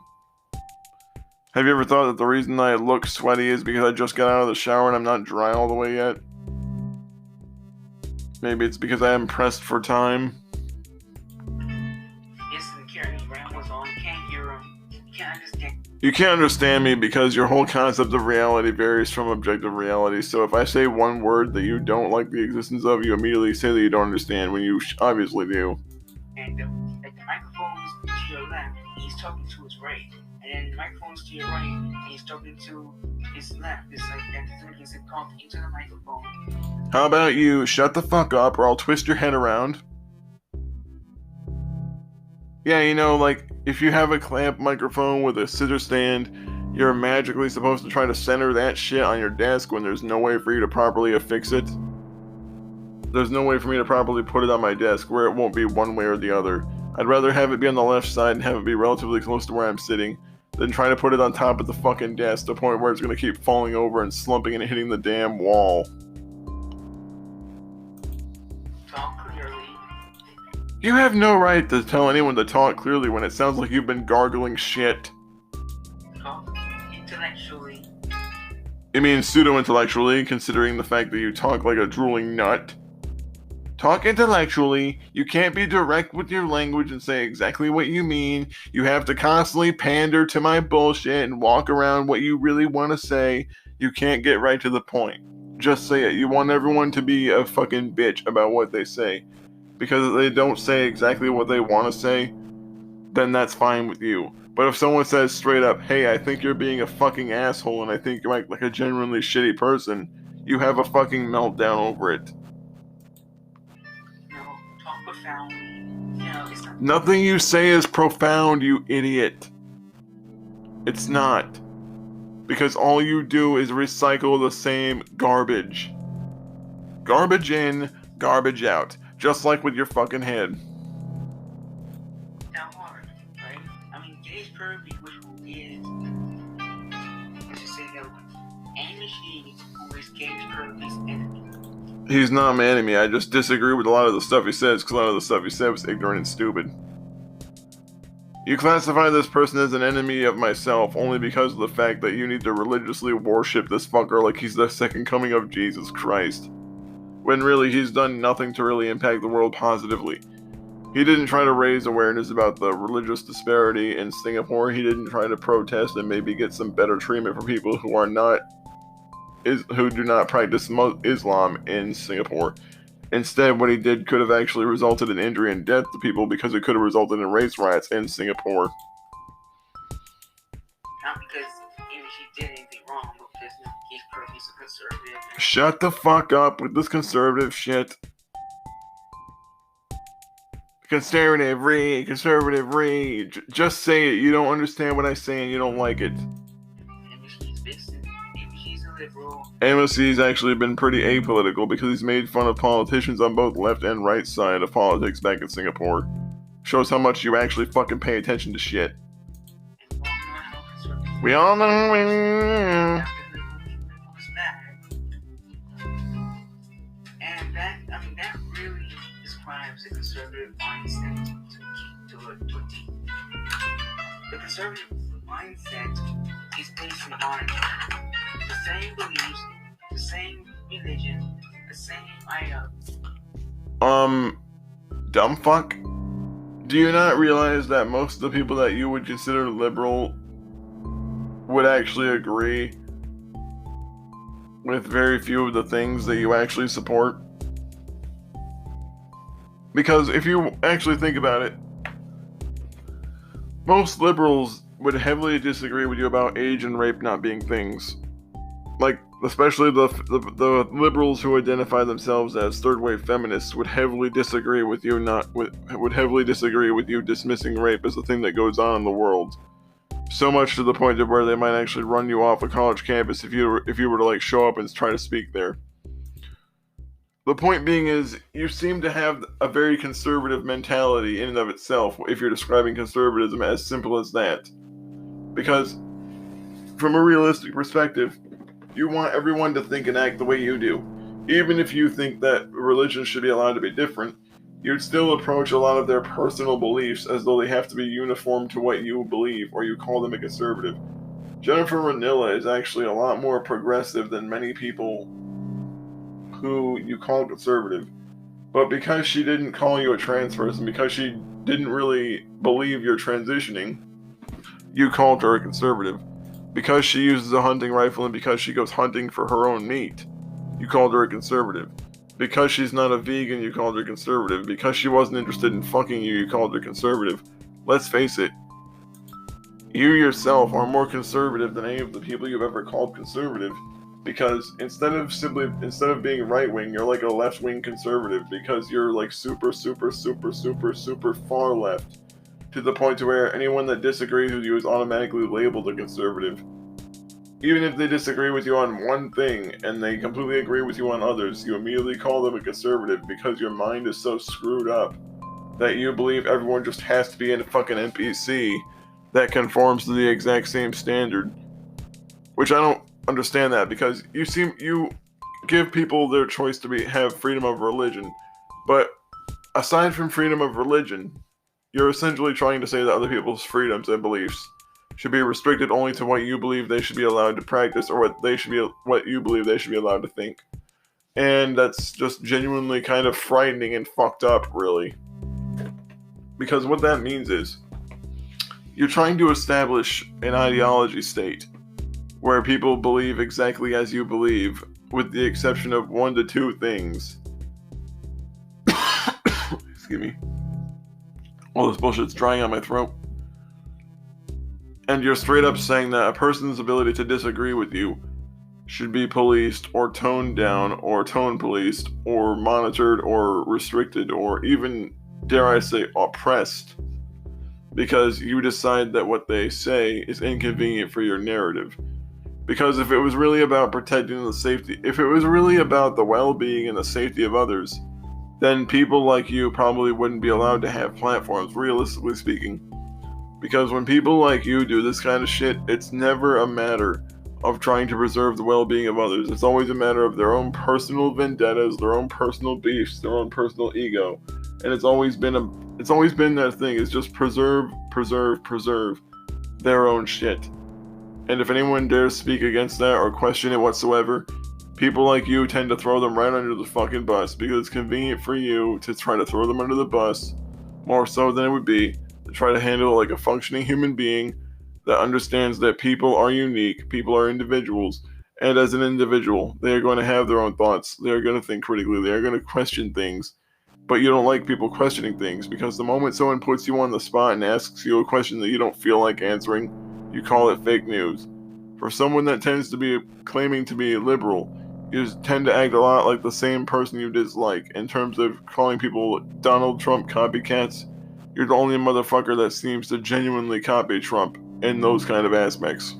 Have you ever thought that the reason I look sweaty is because I just got out of the shower and I'm not dry all the way yet? Maybe it's because I am pressed for time. Yes, the Carrie Brown was on. You can't hear him. You can't understand. You can't understand me because your whole concept of reality varies from objective reality. So if I say one word that you don't like the existence of, you immediately say that you don't understand when you obviously do. And the microphone's to your left, he's talking to his right. And then the microphone's to your right, and he's talking to his left. It's like that thing he's talking into the microphone. How about you shut the fuck up or I'll twist your head around? Yeah, you know, like, if you have a clamp microphone with a scissor stand, you're magically supposed to try to center that shit on your desk when there's no way for you to properly affix it. There's no way for me to properly put it on my desk where it won't be one way or the other. I'd rather have it be on the left side and have it be relatively close to where I'm sitting than try to put it on top of the fucking desk to the point where it's going to keep falling over and slumping and hitting the damn wall. Talk clearly. You have no right to tell anyone to talk clearly when it sounds like you've been gargling shit. Talk intellectually. You mean pseudo-intellectually, considering the fact that you talk like a drooling nut? Talk intellectually. You can't be direct with your language and say exactly what you mean. You have to constantly pander to my bullshit and walk around what you really want to say. You can't get right to the point. Just say it. You want everyone to be a fucking bitch about what they say. Because if they don't say exactly what they want to say, then that's fine with you. But if someone says straight up, "Hey, I think you're being a fucking asshole and I think you're like a genuinely shitty person," you have a fucking meltdown over it. Talk profoundly. It's not. Nothing you say is profound, you idiot. It's not. Because all you do is recycle the same garbage. Garbage in, garbage out. Just like with your fucking head. Down hard, right? I mean, Gage Kirby, which is, let's just say the other one. Amy Shee, who is Gage Kirby's enemy. He's not my enemy. I just disagree with a lot of the stuff he says because a lot of the stuff he said was ignorant and stupid. You classify this person as an enemy of myself only because of the fact that you need to religiously worship this fucker like he's the second coming of Jesus Christ. When really he's done nothing to really impact the world positively. He didn't try to raise awareness about the religious disparity in Singapore. He didn't try to protest and maybe get some better treatment for people who do not practice Islam in Singapore. Instead, what he did could have actually resulted in injury and death to people because it could have resulted in race riots in Singapore. Not because he did anything wrong, but because Gage Kirby's a conservative. Shut the fuck up with this conservative shit. Conservative, just say it. You don't understand what I say and you don't like it. MSC's actually been pretty apolitical because he's made fun of politicians on both left and right side of politics back in Singapore. Shows how much you actually fucking pay attention to shit. We all know. And that really describes the conservative mindset to a T. The conservative mindset is based on the same beliefs, the same religion, the same dumb fuck? Do you not realize that most of the people that you would consider liberal would actually agree with very few of the things that you actually support? Because if you actually think about it, most liberals would heavily disagree with you about age and rape not being things. Like, especially the liberals who identify themselves as third-wave feminists would heavily disagree with you dismissing rape as a thing that goes on in the world. So much to the point of where they might actually run you off a college campus if you were to like show up and try to speak there. The point being is, you seem to have a very conservative mentality in and of itself if you're describing conservatism as simple as that. Because, from a realistic perspective, you want everyone to think and act the way you do. Even if you think that religion should be allowed to be different, you'd still approach a lot of their personal beliefs as though they have to be uniform to what you believe, or you call them a conservative. Jennifer Ranilla is actually a lot more progressive than many people who you call conservative. But because she didn't call you a trans person, because she didn't really believe you're transitioning, you called her a conservative. Because she uses a hunting rifle and because she goes hunting for her own meat, you called her a conservative. Because she's not a vegan, you called her conservative. Because she wasn't interested in fucking you, you called her conservative. Let's face it, you yourself are more conservative than any of the people you've ever called conservative. Because instead of being right-wing, you're like a left-wing conservative. Because you're like super far left. To the point to where anyone that disagrees with you is automatically labeled a conservative. Even if they disagree with you on one thing, and they completely agree with you on others, you immediately call them a conservative because your mind is so screwed up that you believe everyone just has to be in a fucking NPC that conforms to the exact same standard. Which I don't understand that, because you give people their choice to have freedom of religion, but aside from freedom of religion, you're essentially trying to say that other people's freedoms and beliefs should be restricted only to what you believe they should be allowed to practice, or what you believe they should be allowed to think. And that's just genuinely kind of frightening and fucked up, really. Because what that means is, you're trying to establish an ideology state where people believe exactly as you believe, with the exception of 1 to 2 things. Excuse me. All this bullshit's drying on my throat. And you're straight up saying that a person's ability to disagree with you should be policed, or toned down, or tone policed, or monitored, or restricted, or even, dare I say, oppressed, because you decide that what they say is inconvenient for your narrative. Because if it was really about protecting the safety, if it was really about the well-being and the safety of others, then people like you probably wouldn't be allowed to have platforms, realistically speaking. Because when people like you do this kind of shit, it's never a matter of trying to preserve the well-being of others. It's always a matter of their own personal vendettas, their own personal beefs, their own personal ego. And it's always been that thing, is just preserve their own shit. And if anyone dares speak against that or question it whatsoever, people like you tend to throw them right under the fucking bus, because it's convenient for you to try to throw them under the bus more so than it would be to try to handle it like a functioning human being that understands that people are unique, people are individuals, and as an individual, they are going to have their own thoughts, they are going to think critically, they are going to question things, but you don't like people questioning things because the moment someone puts you on the spot and asks you a question that you don't feel like answering, you call it fake news. For someone that tends to be claiming to be liberal, you tend to act a lot like the same person you dislike in terms of calling people Donald Trump copycats. You're the only motherfucker that seems to genuinely copy Trump in those kind of aspects.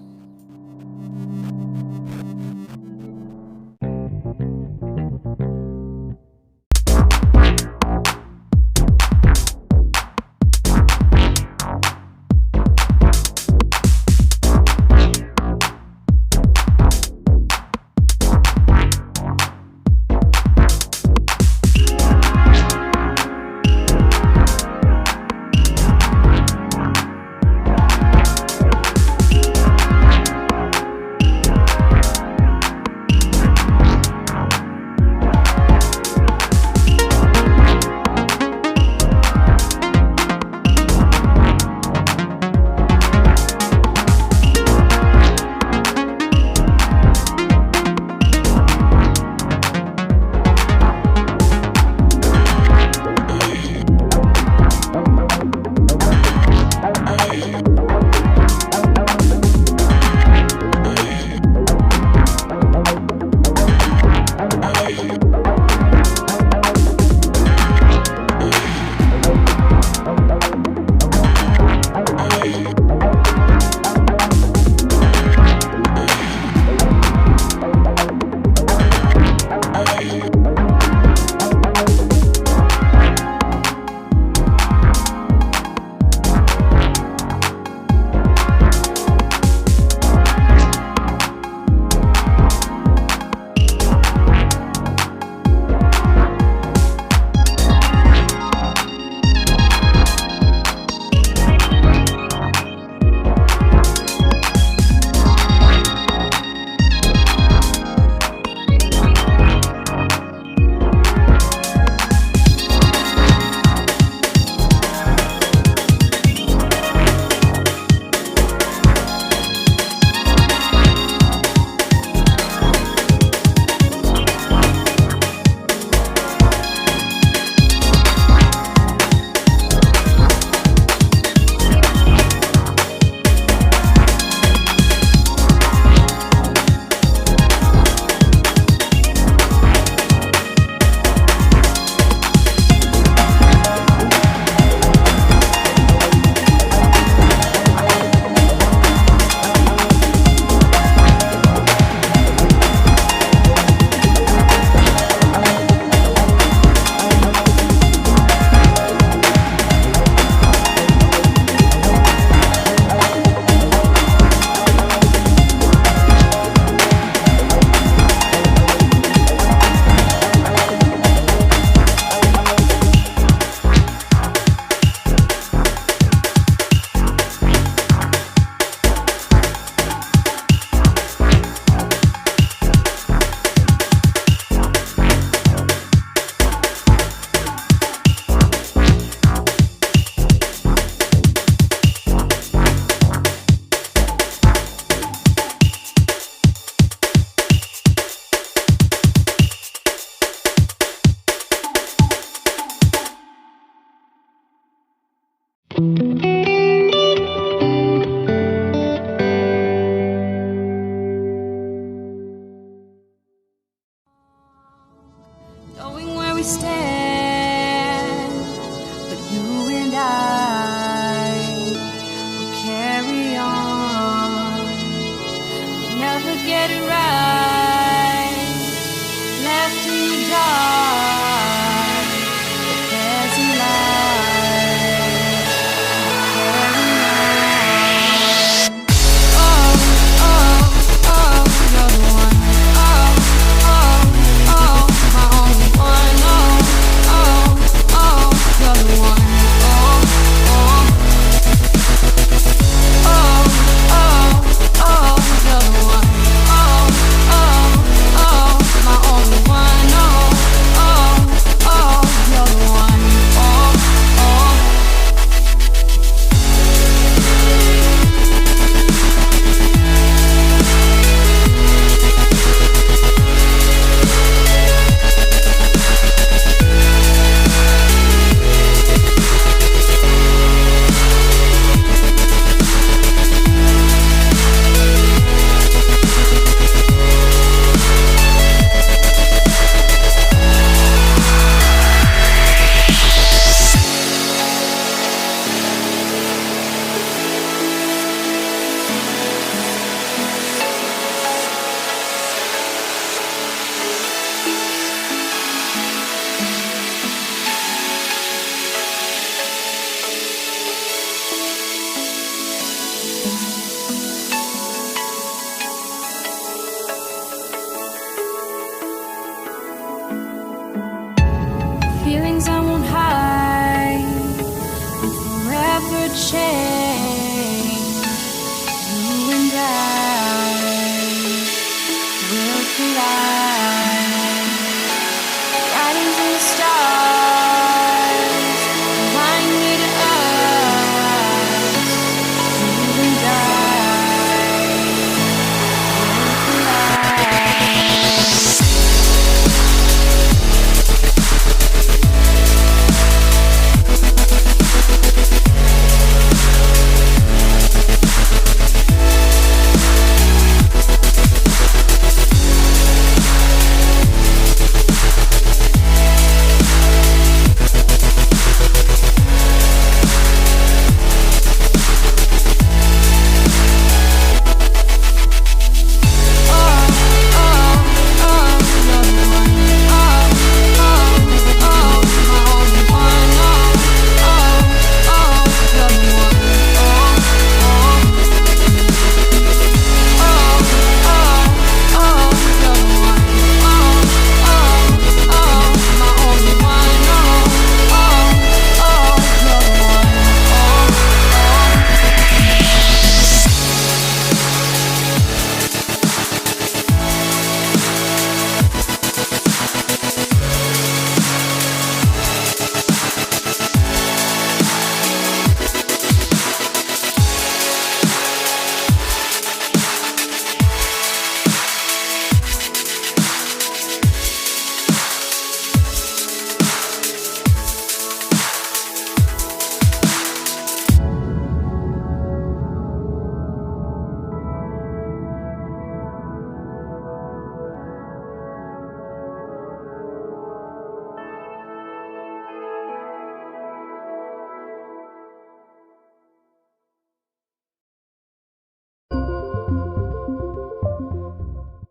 share.